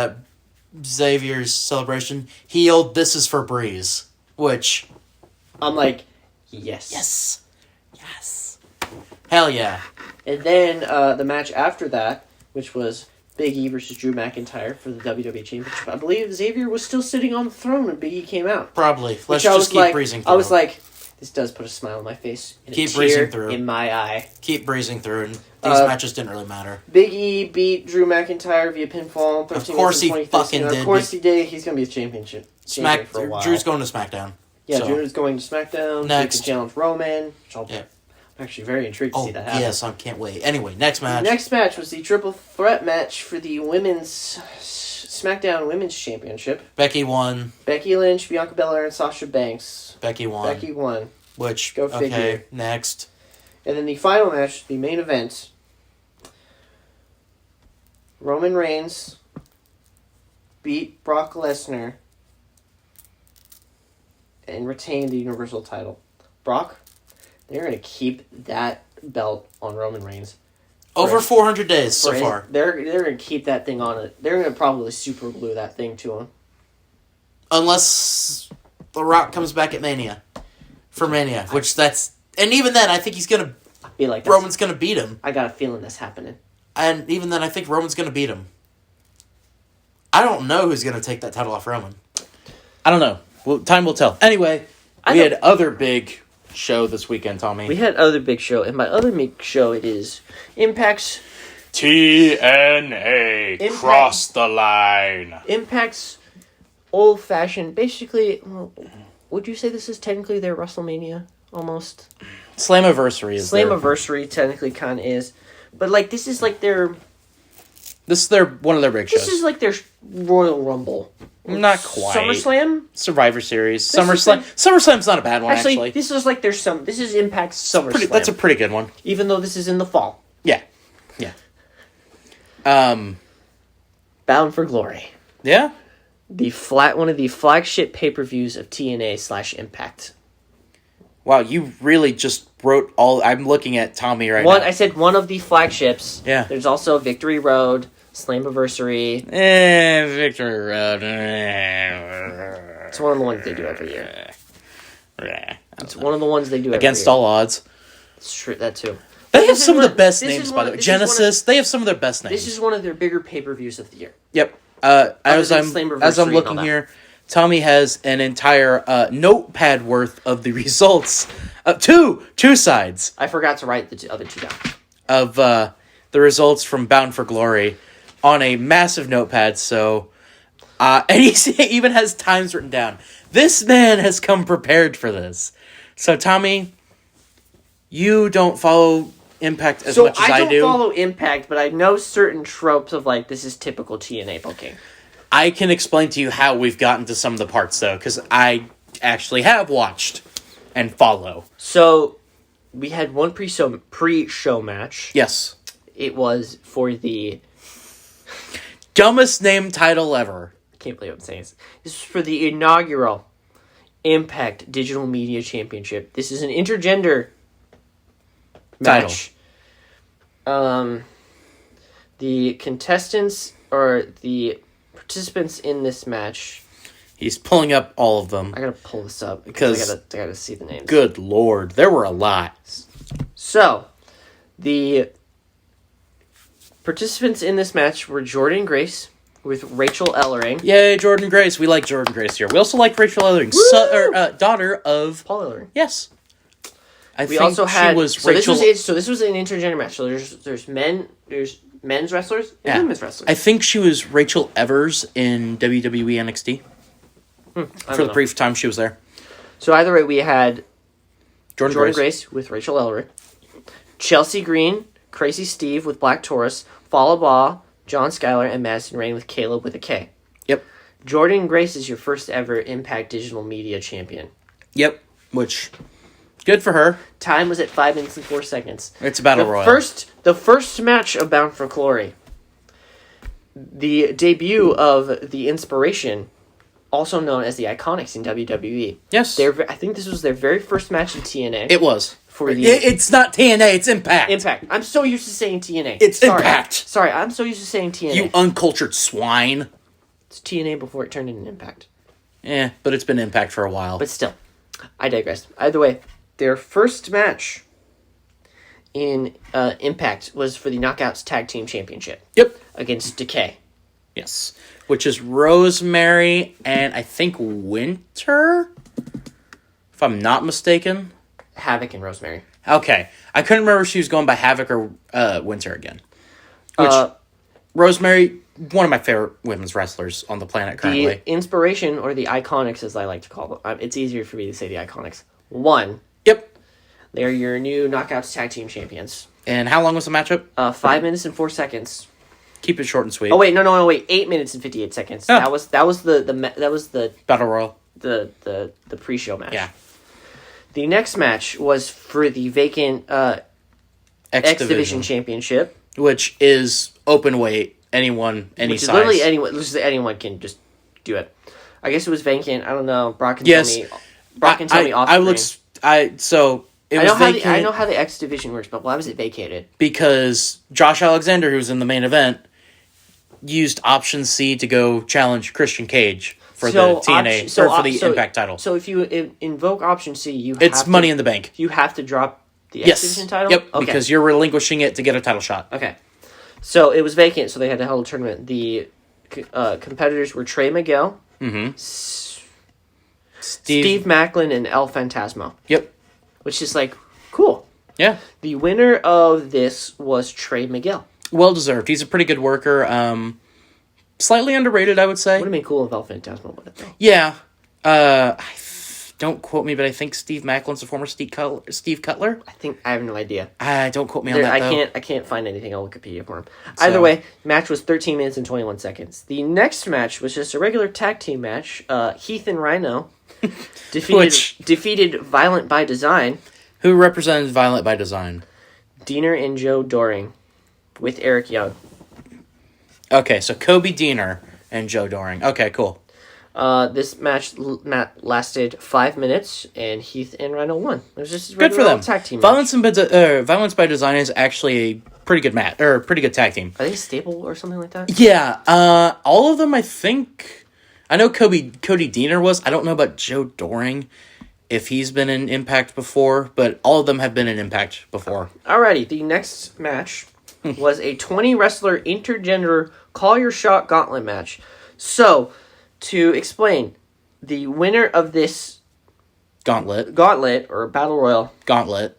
Xavier's celebration, he yelled, "This is for Breeze," which... I'm like, yes. Yes. Yes. Hell yeah. And then the match after that, which was Big E versus Drew McIntyre for the WWE Championship. I believe Xavier was still sitting on the throne when Big E came out. Probably. Let's just keep breezing through. I was like, this does put a smile on my face. And keep a breezing through. In my eye. Keep breezing through. And these matches didn't really matter. Big E beat Drew McIntyre via pinfall. 13 of course minutes and he fucking did. Of course he did. He's going to be a champion for a while. Drew's going to SmackDown. Yeah, so. Drew's going to SmackDown. Next. He can challenge Roman. Yeah. I'm actually very intrigued to see that happen. Yes, I can't wait. Anyway, next match. The next match was the triple threat match for the women's SmackDown Women's Championship. Becky won. Becky Lynch, Bianca Belair, and Sasha Banks. Becky won. Which, go figure. Okay, next. And then the final match, the main event. Roman Reigns beat Brock Lesnar and retain the Universal title. Brock, they're going to keep that belt on Roman Reigns. Over 400 days so far. They're going to keep that thing on it. They're going to probably super glue that thing to him. Unless The Rock comes back at Mania. For Mania. And even then, I think he's going to... Be like Roman's going to beat him. I got a feeling that's happening. And even then, I think Roman's going to beat him. I don't know who's going to take that title off Roman. I don't know. Well, time will tell. Anyway, we had other big show this weekend, Tommy. We had other big show, and by other big show, it is Impact's... TNA. Cross the line. Impact's old-fashioned... Basically, would you say this is technically their WrestleMania? Almost? Slammiversary is Slammiversary technically kind of is. But, like, this is like their... This is one of their big shows. This is like their Royal Rumble. Not quite. SummerSlam? Survivor Series. SummerSlam's not a bad one, actually. This is like this is Impact's SummerSlam. That's a pretty good one. Even though this is in the fall. Yeah. Bound for Glory. Yeah? One of the flagship pay-per-views of TNA/Impact. Wow, you really just wrote all... I'm looking at Tommy right now. I said one of the flagships. Yeah. There's also Victory Road, Slammiversary. Victory Road. It's one of the ones they do every year. It's one of the ones they do every year. Against all odds. It's true, that too. They have some of the best names, by the way. Genesis, they have some of their best names. This is one of their bigger pay-per-views of the year. Yep. As I'm looking here, Tommy has an entire notepad worth of the results. Two sides. I forgot to write the other two down. Of the results from Bound for Glory on a massive notepad. So, and he even has times written down. This man has come prepared for this. So, Tommy, you don't follow Impact as much as I do. I don't follow Impact, but I know certain tropes of, like, this is typical TNA booking. I can explain to you how we've gotten to some of the parts, though, because I actually have watched and follow. So, we had one pre-show match. Yes. It was for the... dumbest name title ever. I can't believe I'm saying this. This was for the inaugural Impact Digital Media Championship. This is an intergender match. The contestants, or the participants in this match... He's pulling up all of them. I gotta pull this up because I gotta see the names. Good lord, there were a lot. So, the participants in this match were Jordynne Grace with Rachel Ellering. Yay, Jordynne Grace. We like Jordynne Grace here. We also like Rachel Ellering, daughter of Paul Ellering. Yes. We also had Rachel. So this was an intergender match. So there's men's wrestlers and women's wrestlers. I think she was Rachel Evers in WWE NXT. For the brief time she was there. So either way, we had Jordynne Grace with Rachel Ellering, Chelsea Green, Crazy Steve with Black Taurus, Fallah Bahh, John Schuyler, and Madison Rayne with Caleb with a K. Yep. Jordynne Grace is your first ever Impact Digital Media Champion. Yep. Which, good for her. Time was at 5 minutes and 4 seconds. It's a battle royal. The first match of Bound for Glory. The debut of The Inspiration, also known as the Iconics in WWE. Yes. I think this was their very first match in TNA. It was. It's not TNA, it's Impact. Impact. I'm so used to saying TNA. It's Impact. Sorry, I'm so used to saying TNA. You uncultured swine. It's TNA before it turned into Impact. But it's been Impact for a while. But still, I digress. Either way, their first match in Impact was for the Knockouts Tag Team Championship. Yep. Against Decay. Yes. Which is Rosemary and I think Winter? If I'm not mistaken. Havoc and Rosemary. Okay. I couldn't remember if she was going by Havoc or Winter again. Which, Rosemary, one of my favorite women's wrestlers on the planet currently. The Inspiration, or the Iconics as I like to call them. It's easier for me to say the Iconics. Yep. They're your new Knockouts Tag Team Champions. And how long was the matchup? 5 minutes and 4 seconds. Keep it short and sweet. Oh wait, no, wait. 8 minutes and 58 seconds. Oh. That was the Battle Royal. The pre-show match. Yeah. The next match was for the vacant X Division Championship, which is open weight anyone, any Which is size. literally anyone can just do it. I guess it was vacant. I don't know. Brock can Yes. tell me. Brock can tell me off screen. It was vacant. I know how the X division works, but why was it vacated? Because Josh Alexander, who's in the main event, used option C to go challenge Christian Cage for the TNA for the Impact title. So if you invoke option C, it's Money in the Bank. You have to drop the X division title. Yep. Okay. Because you're relinquishing it to get a title shot. Okay. So it was vacant, so they had to hold a tournament. The competitors were Trey Miguel, Steve Macklin, and El Fantasmo. Yep. Which is like cool. Yeah. The winner of this was Trey Miguel. Well deserved. He's a pretty good worker. Slightly underrated, I would say. Would have been cool if El Fantasmo would have though. Yeah. Don't quote me, but I think Steve Macklin's a former Steve Cutler. I have no idea. Don't quote me on that. I can't find anything on Wikipedia for him. Either way, match was 13 minutes and 21 seconds. The next match was just a regular tag team match. Heath and Rhino defeated Violent by Design. Who represents Violent by Design? Diener and Joe Doring with Eric Young. Okay, so Kobe Diener and Joe Doring. Okay, cool. This match lasted 5 minutes, and Heath and Rhino won. It was just a good for them. Tag team Violence by Design is actually a pretty good match or pretty good tag team. Are they stable or something like that? Yeah. All of them, I think. I know Cody Diener was. I don't know about Joe Doring, if he's been in Impact before, but all of them have been in Impact before. Alrighty, the next match was a 20-wrestler intergender Call Your Shot gauntlet match. So, to explain, the winner of this gauntlet or battle royal,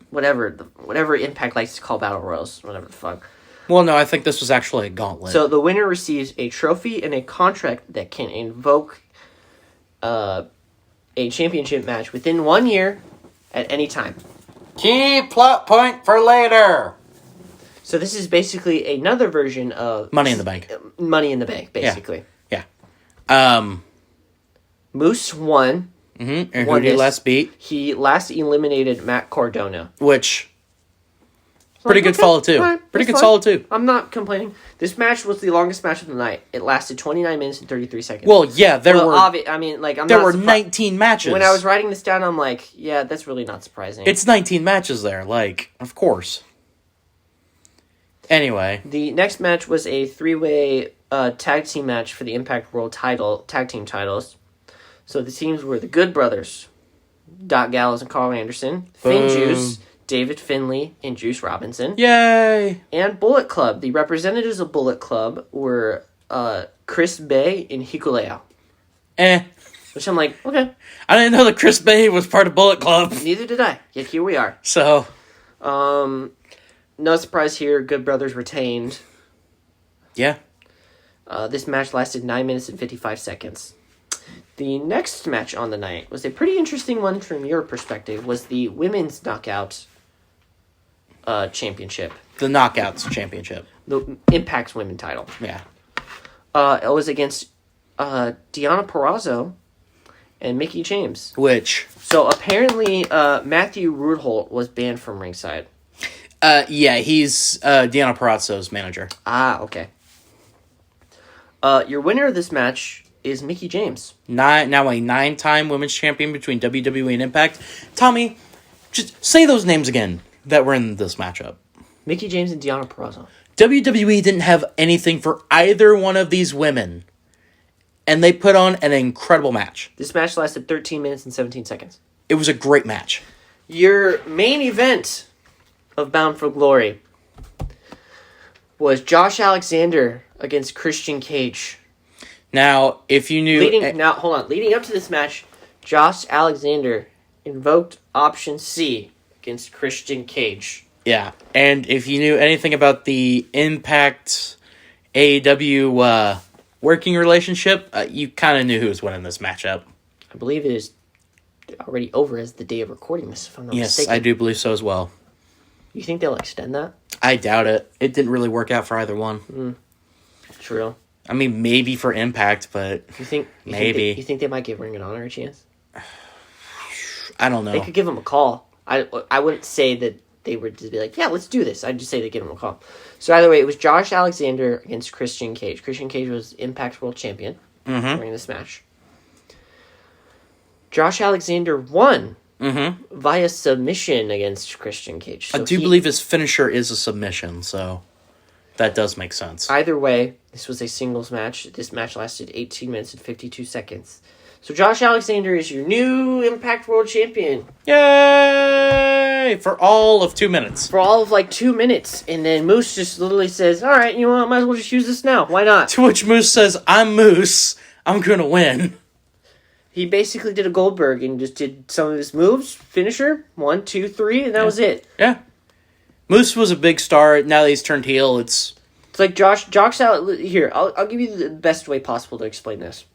whatever Impact likes to call battle royals, whatever the fuck. Well, no, I think this was actually a gauntlet. So the winner receives a trophy and a contract that can invoke a championship match within 1 year at any time. Key plot point for later. So this is basically another version of Money in the Bank. Money in the Bank, basically. Yeah. Moose won. Mm-hmm. And who did he last beat? He last eliminated Matt Cardona. Which, pretty good follow, too. Right, pretty good solid, too. I'm not complaining. This match was the longest match of the night. It lasted 29 minutes and 33 seconds. Well, yeah, there were 19 matches. When I was writing this down, I'm like, yeah, that's really not surprising. It's 19 matches there, of course. Anyway. The next match was a 3-way tag team match for the Impact World tag team titles. So the teams were the Good Brothers, Doc Gallows and Carl Anderson, Finn Juice, David Finlay, and Juice Robinson. Yay! And Bullet Club. The representatives of Bullet Club were Chris Bay and Hikuleo. Which I'm like, okay. I didn't know that Chris Bay was part of Bullet Club. Neither did I. Yet here we are. So. No surprise here. Good Brothers retained. Yeah. This match lasted 9 minutes and 55 seconds. The next match on the night was a pretty interesting one from your perspective. Was the Women's Knockout Championship. The Knockouts Championship. The Impact's women title. Yeah. It was against Deonna Purrazzo and Mickie James. So apparently Matthew Rudholt was banned from ringside. Yeah, he's Deonna Purrazzo's manager. Ah, okay. Your winner of this match is Mickie James. Now a 9-time women's champion between WWE and Impact. Tommy, just say those names again that were in this matchup. Mickie James and Deonna Purrazzo. WWE didn't have anything for either one of these women, and they put on an incredible match. This match lasted 13 minutes and 17 seconds. It was a great match. Your main event of Bound for Glory was Josh Alexander against Christian Cage. Now, if you knew... Leading up to this match, Josh Alexander invoked option C against Christian Cage. Yeah, and if you knew anything about the Impact AEW working relationship, you kind of knew who was winning this matchup. I believe it is already over as the day of recording this, if I'm not mistaken. Yes, I do believe so as well. You think they'll extend that? I doubt it. It didn't really work out for either one. True. I mean, maybe for Impact, but maybe. You think they might give Ring of Honor a chance? I don't know. They could give them a call. I wouldn't say that they were to be like, yeah, let's do this, I'd just say to give him a call. So either way, it was Josh Alexander against Christian Cage. Christian Cage was Impact World Champion during this match. Josh Alexander won via submission against Christian Cage. So I do believe his finisher is a submission, so that does make sense. Either way, this was a singles match. This match lasted 18 minutes and 52 seconds. So Josh Alexander is your new Impact World Champion. Yay! For all of 2 minutes. For all of like 2 minutes. And then Moose just literally says, all right, you know what, might as well just use this now. Why not? To which Moose says, I'm Moose. I'm going to win. He basically did a Goldberg and just did some of his moves. Finisher, 1, 2, 3, and that was it. Yeah. Moose was a big star. Now that he's turned heel, it's like Josh here, I'll give you the best way possible to explain this.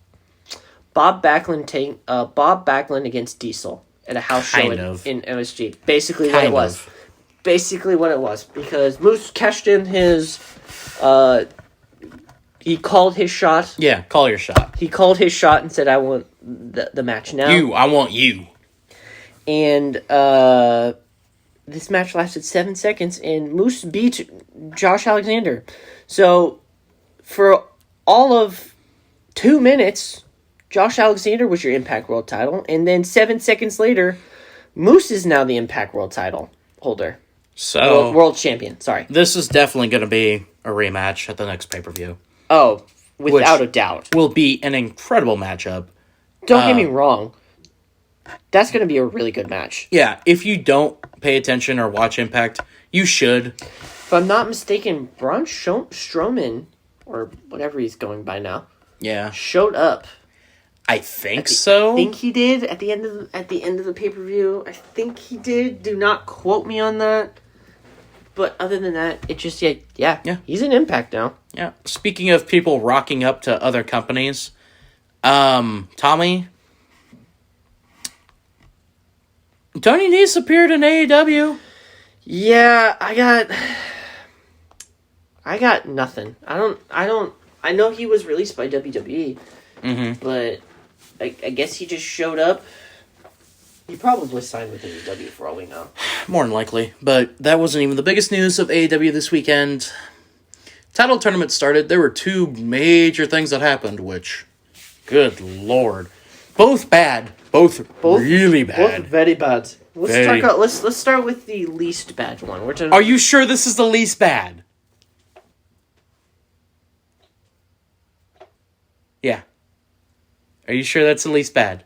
Bob Backlund against Diesel at a house show in MSG. Basically what it was. Basically what it was. Because Moose cashed in his he called his shot. Yeah, call your shot. He called his shot and said, I want the match now. I want you. And this match lasted 7 seconds, and Moose beat Josh Alexander. So, for all of 2 minutes, Josh Alexander was your Impact World title, and then 7 seconds later, Moose is now the Impact World title holder. So World champion, sorry. This is definitely going to be a rematch at the next pay-per-view. Oh, without a doubt. Will be an incredible matchup. Don't get me wrong. That's going to be a really good match. Yeah, if you don't pay attention or watch Impact, you should. If I'm not mistaken, Braun Strowman, or whatever he's going by now, showed up. I think so. I think he did at the end of the pay-per-view. I think he did. Do not quote me on that. But other than that, it just he's an Impact now. Yeah. Speaking of people rocking up to other companies, Tommy, Tony Nese appeared in AEW. Yeah, I got nothing. I know he was released by WWE, but I guess he just showed up. He probably signed with AEW for all we know. More than likely, but that wasn't even the biggest news of AEW this weekend. Title tournament started. There were 2 major things that happened, which, good lord, both bad, both really bad, both very bad. Let's start with the least bad one. Are you sure this is the least bad? Yeah. Are you sure that's the least bad?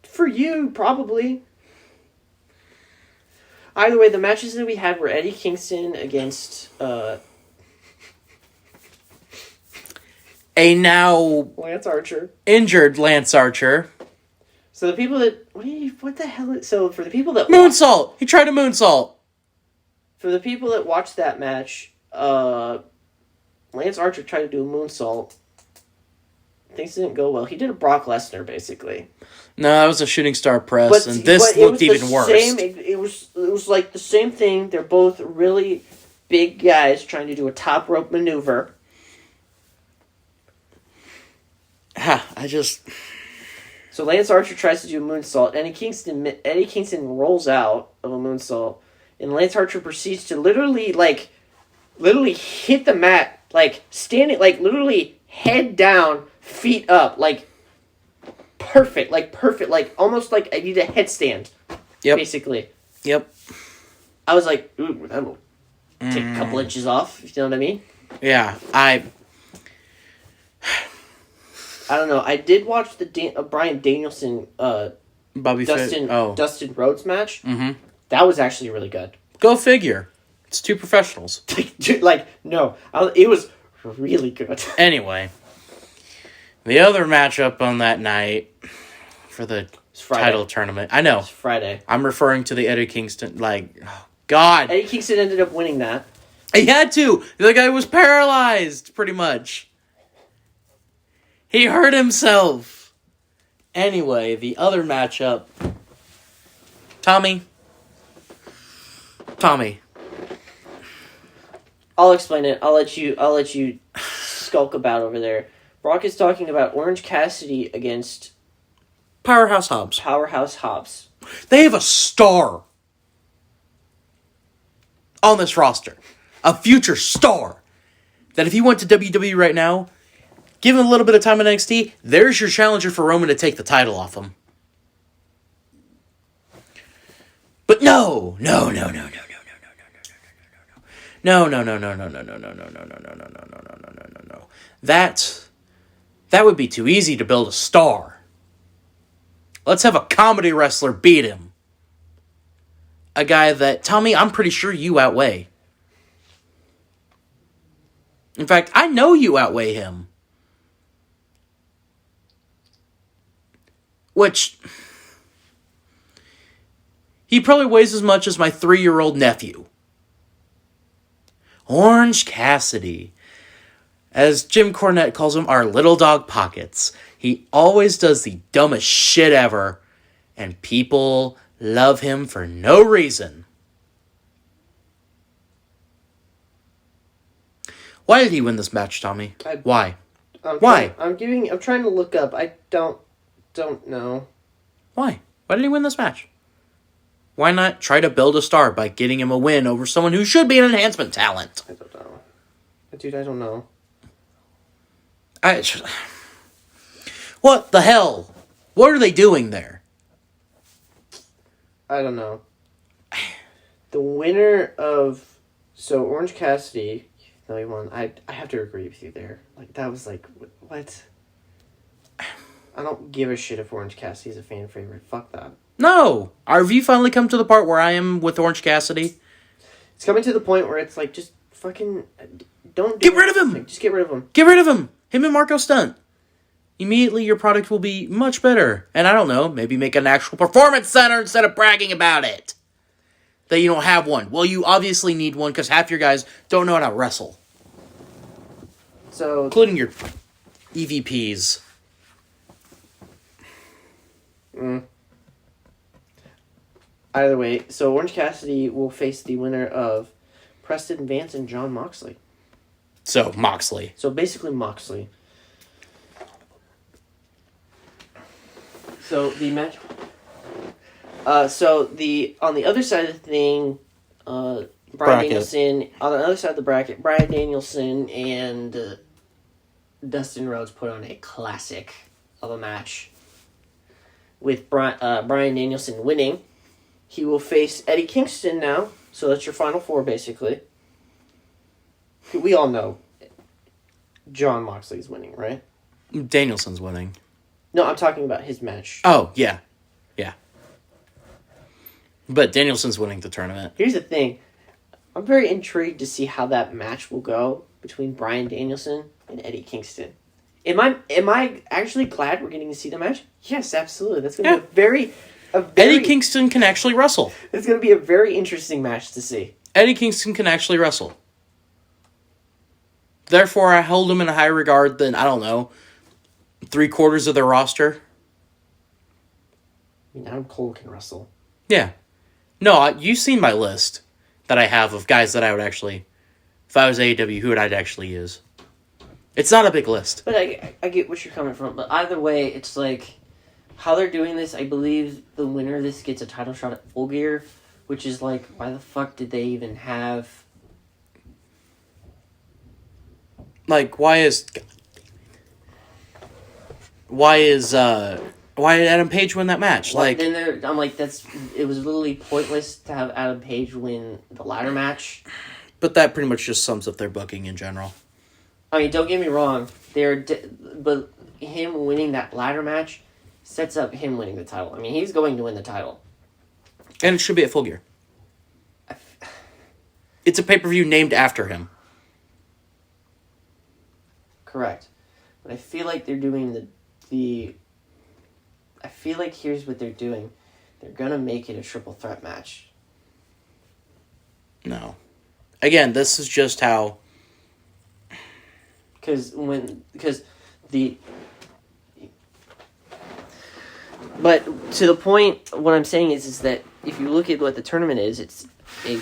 For you, probably. Either way, the matches that we had were Eddie Kingston against a now Lance Archer, injured Lance Archer. So the people that what the hell? So for the people that moonsault, he tried a moonsault. For the people that watched that match, Lance Archer tried to do a moonsault. Things didn't go well. He did a Brock Lesnar, basically. No, that was a shooting star press, and this looked even worse. It was like the same thing. They're both really big guys trying to do a top rope maneuver. So Lance Archer tries to do a moonsault. Eddie Kingston rolls out of a moonsault, and Lance Archer proceeds to literally hit the mat, standing, literally head down, feet up, perfect, almost like I need a headstand. Yep. Basically. Yep. I was like, ooh, that'll take a couple inches off, you know what I mean? Yeah, I don't know. I did watch the Bryan Danielson, Dustin Rhodes match. Mm-hmm. That was actually really good. Go figure. It's 2 professionals. No. It was really good. Anyway. The other matchup on that night for the title tournament. I know. It's Friday. I'm referring to the Eddie Kingston, oh, God. Eddie Kingston ended up winning that. He had to. The guy was paralyzed, pretty much. He hurt himself. Anyway, the other matchup. Tommy. I'll explain it. I'll let you skulk about over there. Brock is talking about Orange Cassidy against Powerhouse Hobbs. Powerhouse Hobbs. They have a star on this roster. A future star. That if he went to WWE right now, give him a little bit of time in NXT, there's your challenger for Roman to take the title off him. But no. That would be too easy to build a star. Let's have a comedy wrestler beat him. A guy that, Tommy, I'm pretty sure you outweigh. In fact, I know you outweigh him. Which, he probably weighs as much as my 3-year-old nephew. Orange Cassidy. As Jim Cornette calls him, our little dog pockets. He always does the dumbest shit ever, and people love him for no reason. Why did he win this match, Tommy? Why? Why? I'm trying to look up. I don't know. Why? Why did he win this match? Why not try to build a star by getting him a win over someone who should be an enhancement talent? I don't know. Dude, I don't know. What the hell? What are they doing there? I don't know. The winner of... So, Orange Cassidy... No, he won. I have to agree with you there. Like, that was like... What? I don't give a shit if Orange Cassidy's a fan favorite. Fuck that. No! Have you finally come to the part where I am with Orange Cassidy? It's coming to the point where it's like, just fucking... Don't get rid of him! Like, just get rid of him. Get rid of him! Him and Marco Stunt. Immediately your product will be much better. And I don't know, maybe make an actual performance center instead of bragging about it. That you don't have one. Well, you obviously need one because half your guys don't know how to wrestle. So... Including your EVPs. Either way, so Orange Cassidy will face the winner of Preston Vance and Jon Moxley. So, Moxley. So, basically Moxley. So, the match... on the other side of the thing, Bryan Danielson... On the other side of the bracket, Bryan Danielson and Dustin Rhodes put on a classic of a match. With Bryan Danielson winning, he will face Eddie Kingston now. So that's your final four, basically. We all know Jon Moxley's winning, right? Danielson's winning. No, I'm talking about his match. Oh, yeah. Yeah. But Danielson's winning the tournament. Here's the thing. I'm very intrigued to see how that match will go between Bryan Danielson and Eddie Kingston. Am I actually glad we're getting to see the match? Yes, absolutely. That's going to be a very... Eddie Kingston can actually wrestle. It's going to be a very interesting match to see. Eddie Kingston can actually wrestle. Therefore, I hold him in a higher regard than, I don't know, 3/4 of their roster. I mean, Adam Cole can wrestle. Yeah. No, you've seen my list that I have of guys that I would actually, if I was AEW, who would I'd actually use. It's not a big list. But I get what you're coming from. But either way, it's like, how they're doing this, I believe the winner of this gets a title shot at Full Gear, which is like, why the fuck did they even have... Like, why did Adam Page win that match? Well, like, then I'm like, it was literally pointless to have Adam Page win the ladder match. But that pretty much just sums up their booking in general. I mean, don't get me wrong, but him winning that ladder match sets up him winning the title. I mean, he's going to win the title. And it should be at Full Gear. It's a pay-per-view named after him. Correct. But I feel like they're doing I feel like here's what they're doing. They're going to make it a triple threat match. No. Again, this is just how... But to the point, what I'm saying is that if you look at what the tournament is, it's a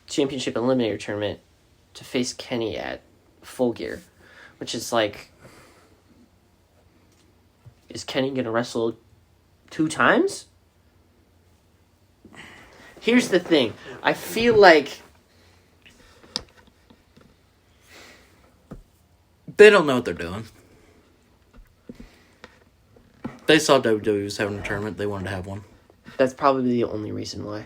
championship eliminator tournament to face Kenny at Full Gear, which is like, is Kenny going to wrestle 2 times? Here's the thing. I feel like they don't know what they're doing. They saw WWE was having a tournament. They wanted to have one. that's probably the only reason why.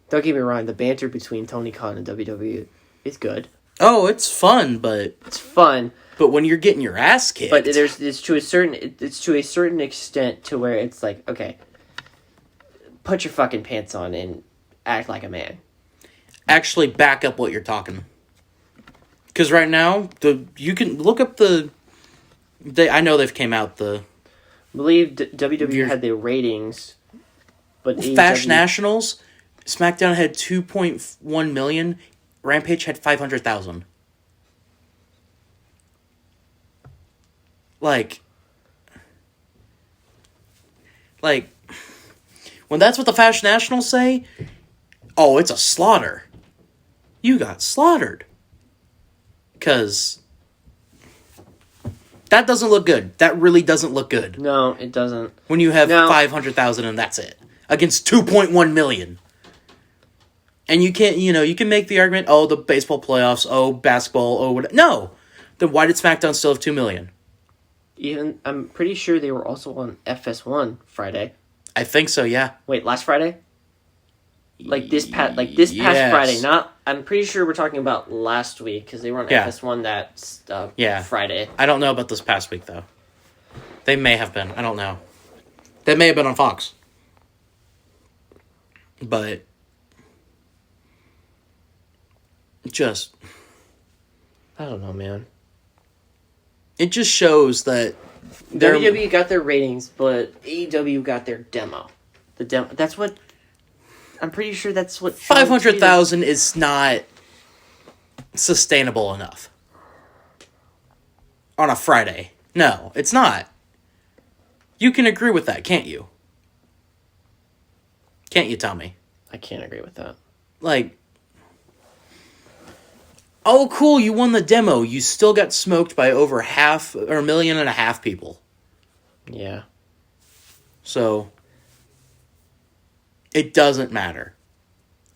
Don't get me wrong. The banter between Tony Khan and WWE is good. Oh, it's fun, but It's fun. But when you're getting your ass kicked, But it's to a certain extent to where it's like, okay, put your fucking pants on and act like a man. actually back up what you're talking. Because right now, you can look up I know they've came out I believe WWE had the ratings, but Fash Nationals, SmackDown had 2.1 million, Rampage had 500,000. Like, when that's what the Fash Nationals say, oh, it's a slaughter. You got slaughtered. Because that doesn't look good. That really doesn't look good. No, it doesn't. When you have 500,000 and that's it. Against 2.1 million. And you can't, you can make the argument, oh, the baseball playoffs, oh, basketball, oh, what? No. Then why did SmackDown still have 2 million? I'm pretty sure they were also on FS1 Friday. I think so, yeah. Wait, last Friday? This past Yes. Friday. I'm pretty sure we're talking about last week because they were on FS1 that Friday. I don't know about this past week though. They may have been. I don't know. They may have been on Fox. But just I don't know, man. It just shows that WWE got their ratings, but AEW got their demo. The demo. That's what. I'm pretty sure that's what. 500,000 is not sustainable enough on a Friday. No, it's not. You can agree with that, can't you? Can't you, Tommy? I can't agree with that. Like, oh, cool, you won the demo. You still got smoked by over 1.5 million people. Yeah. So, it doesn't matter.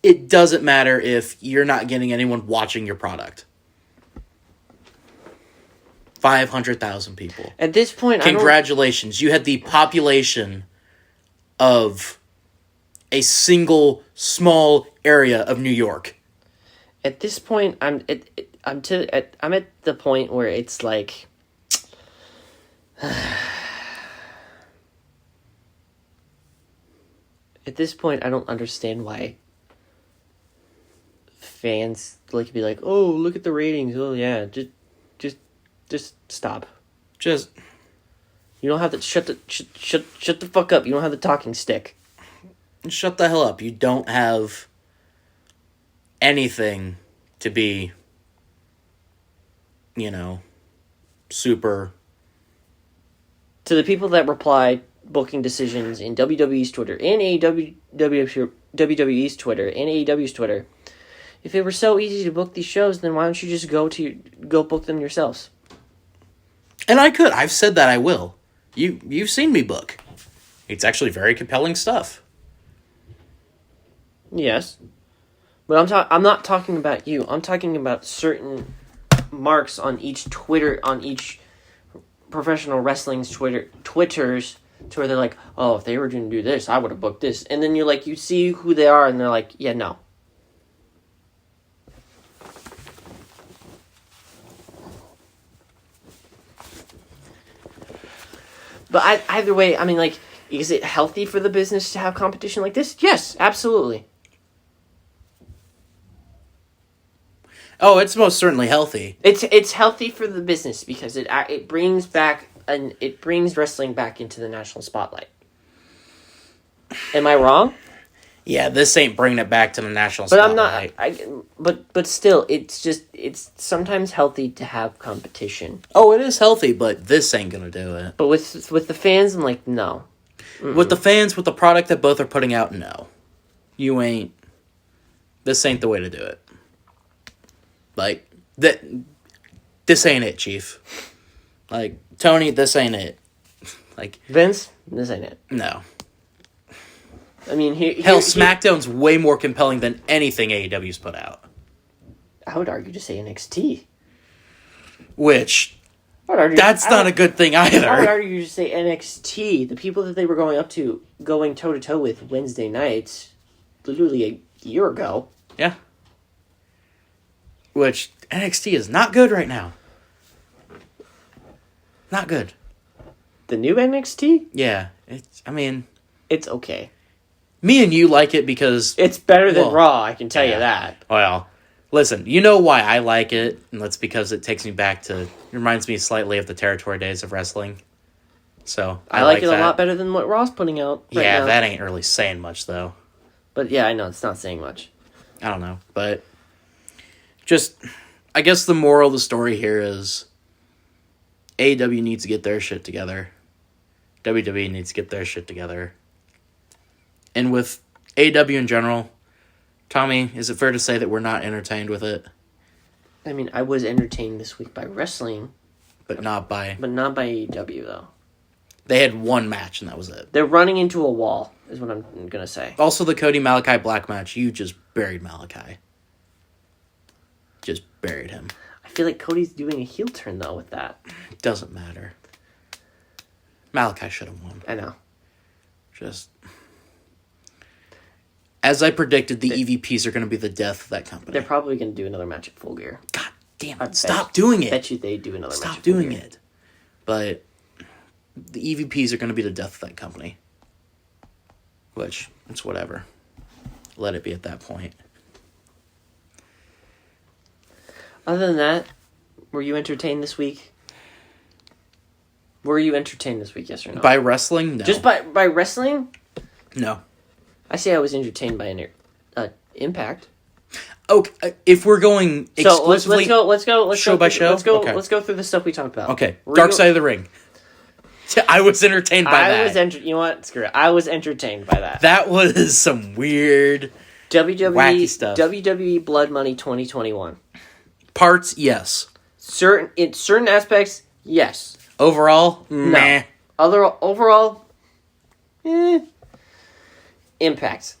It doesn't matter if you're not getting anyone watching your product. 500,000 people. At this point, Congratulations. You had the population of a single small area of New York. At this point, I'm at the point where it's like at this point I don't understand why fans be like, "Oh, look at the ratings." Oh yeah, just stop. Just You don't have to shut the fuck up. You don't have the talking stick. shut the hell up. You don't have anything to be, super. To the people that reply booking decisions in WWE's Twitter and WWE's Twitter and AEW's Twitter, if it were so easy to book these shows, then why don't you just go book them yourselves? And I could. I've said that I will. You've seen me book. It's actually very compelling stuff. Yes, but I'm not talking about you. I'm talking about certain marks on each professional wrestling's Twitters, to where they're like, oh, if they were going to do this, I would have booked this. And then you see who they are, and they're like, yeah, no. But either way, I mean, is it healthy for the business to have competition like this? Yes, absolutely. Oh, it's most certainly healthy. It's healthy for the business because it brings wrestling back into the national spotlight. Am I wrong? Yeah, this ain't bringing it back to the national spotlight. But still, it's sometimes healthy to have competition. Oh, it is healthy, but this ain't gonna do it. But with the fans, I'm like, no. Mm-mm. With the fans, with the product that both are putting out, no. You ain't. This ain't the way to do it. Like, this ain't it, Chief. Like, Tony, this ain't it. Like, Vince, this ain't it. No. I mean, Hell, SmackDown's way more compelling than anything AEW's put out. I would argue to say NXT. Which, that's not a good thing either. I would argue to say NXT. The people that they were going toe-to-toe with Wednesday nights, literally a year ago. Yeah. Which, NXT is not good right now. Not good. The new NXT? Yeah. It's okay. Me and you like it because... It's better than Raw, I can tell you that. Well, listen, you know why I like it, and that's because it takes me back to... It reminds me slightly of the territory days of wrestling. So, I like it a lot better than what Raw's putting out right now. That ain't really saying much, though. But yeah, I know, it's not saying much. I don't know, but... Just... I guess the moral of the story here is... AEW needs to get their shit together. WWE needs to get their shit together. And with AEW in general, Tommy, is it fair to say that we're not entertained with it? I mean, I was entertained this week by wrestling. But not by AEW, though. They had one match, and that was it. They're running into a wall, is what I'm going to say. Also, the Cody Malachi Black match, you just buried Malachi. Just buried him. I feel like Cody's doing a heel turn, though, with that. Doesn't matter. Malachi should have won. I know. Just... As I predicted, the EVPs are going to be the death of that company. They're probably going to do another match at Full Gear. God damn it. Stop doing it. I bet you they do another match at Full Gear. Stop doing it. But the EVPs are going to be the death of that company. Which, it's whatever. Let it be at that point. Other than that, were you entertained this week? Yes or no? By wrestling? No. Just by wrestling? No. I say I was entertained by an Impact. Okay, if we're going exclusively let's go show by show? Let's go through the stuff we talked about. Okay, Dark Side of the Ring. I was entertained by that. You know what? Screw it. I was entertained by that. That was some weird, wacky stuff. WWE Blood Money 2021. Parts, yes. Certain aspects, yes. Overall, no. Overall, Impact.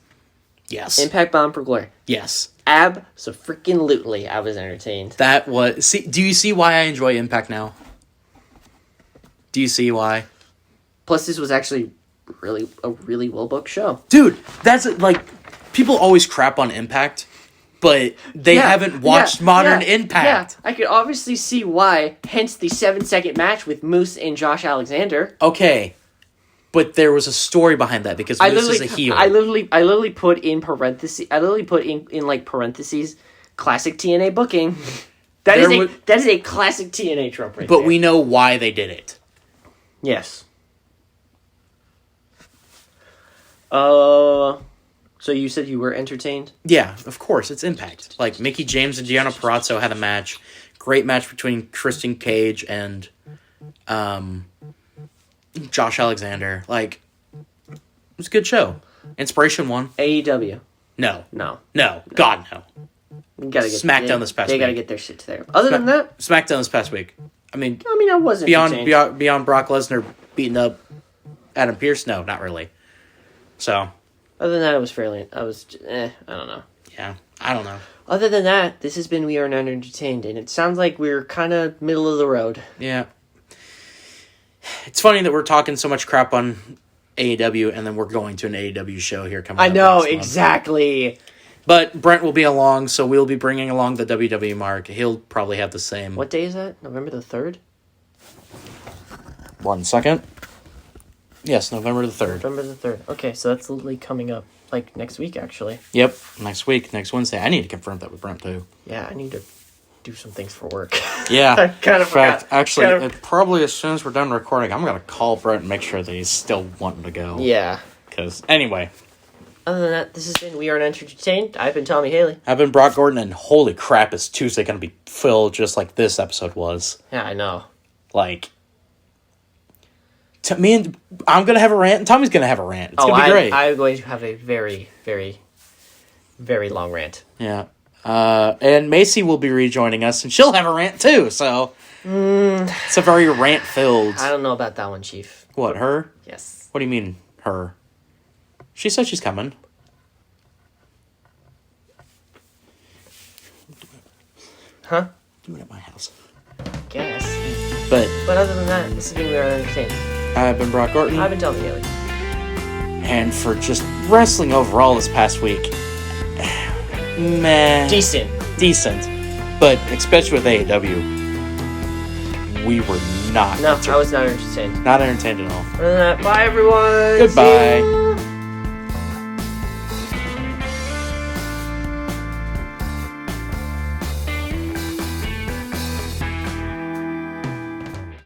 Yes. Impact Bound for Glory. Yes. Abso-freaking-lutely, I was entertained. That was... do you see why I enjoy Impact now? Do you see why? Plus, this was actually a really well-booked show. Dude, that's like... People always crap on Impact, but they haven't watched Modern Impact. Yeah, I could obviously see why, hence the 7-second match with Moose and Josh Alexander. Okay. But there was a story behind that because Moose is a heel. I literally put in parentheses. In parentheses, classic TNA booking. That is a classic TNA trope right there. But we know why they did it. Yes. So you said you were entertained? Yeah, of course. It's Impact. Like, Mickie James and Gianna Perazzo had a match. Great match between Christian Cage and Josh Alexander. Like, it was a good show. Inspiration won. AEW. No. No. God, no. SmackDown this past week. They gotta get their shit to there. Other than that... SmackDown this past week. I mean, I wasn't beyond Brock Lesnar beating up Adam Pearce? No, not really. So... Other than that, I don't know. Yeah, I don't know. Other than that, this has been We Are Not Entertained, and it sounds like we're kind of middle of the road. Yeah. It's funny that we're talking so much crap on AEW, and then we're going to an AEW show here coming up. I know, next exactly. Month. But Brent will be along, so we'll be bringing along the WWE mark. He'll probably have the same. What day is that? November the 3rd? 1 second. Yes, November the 3rd. November the 3rd. Okay, so that's literally coming up, like, next week, actually. Yep, next week, next Wednesday. I need to confirm that with Brent, too. Yeah, I need to do some things for work. Yeah. I kind of forgot. Actually, probably as soon as we're done recording, I'm going to call Brent and make sure that he's still wanting to go. Yeah. Because, anyway. Other than that, this has been We Are Not Entertained. I've been Tommy Haley. I've been Brock Gordon, and holy crap, is Tuesday going to be filled just like this episode was. Yeah, I know. Like... Me and I'm gonna have a rant, and Tommy's gonna have a rant. It's gonna be great. I'm going to have a very, very, very long rant. Yeah, and Macy will be rejoining us, and she'll have a rant too. So it's a very rant filled. I don't know about that one, Chief. What, her? Yes. What do you mean her? She said she's coming. Huh? Do it at my house. Guess. But other than that, this has been We Are Entertained. I've been Brock Orton. I've been Tommy Haley. And for just wrestling overall this past week, meh. Decent. But especially with AEW, we were not. No, I was not entertained. Not entertained at all. Other than that, bye everyone. Goodbye. See you.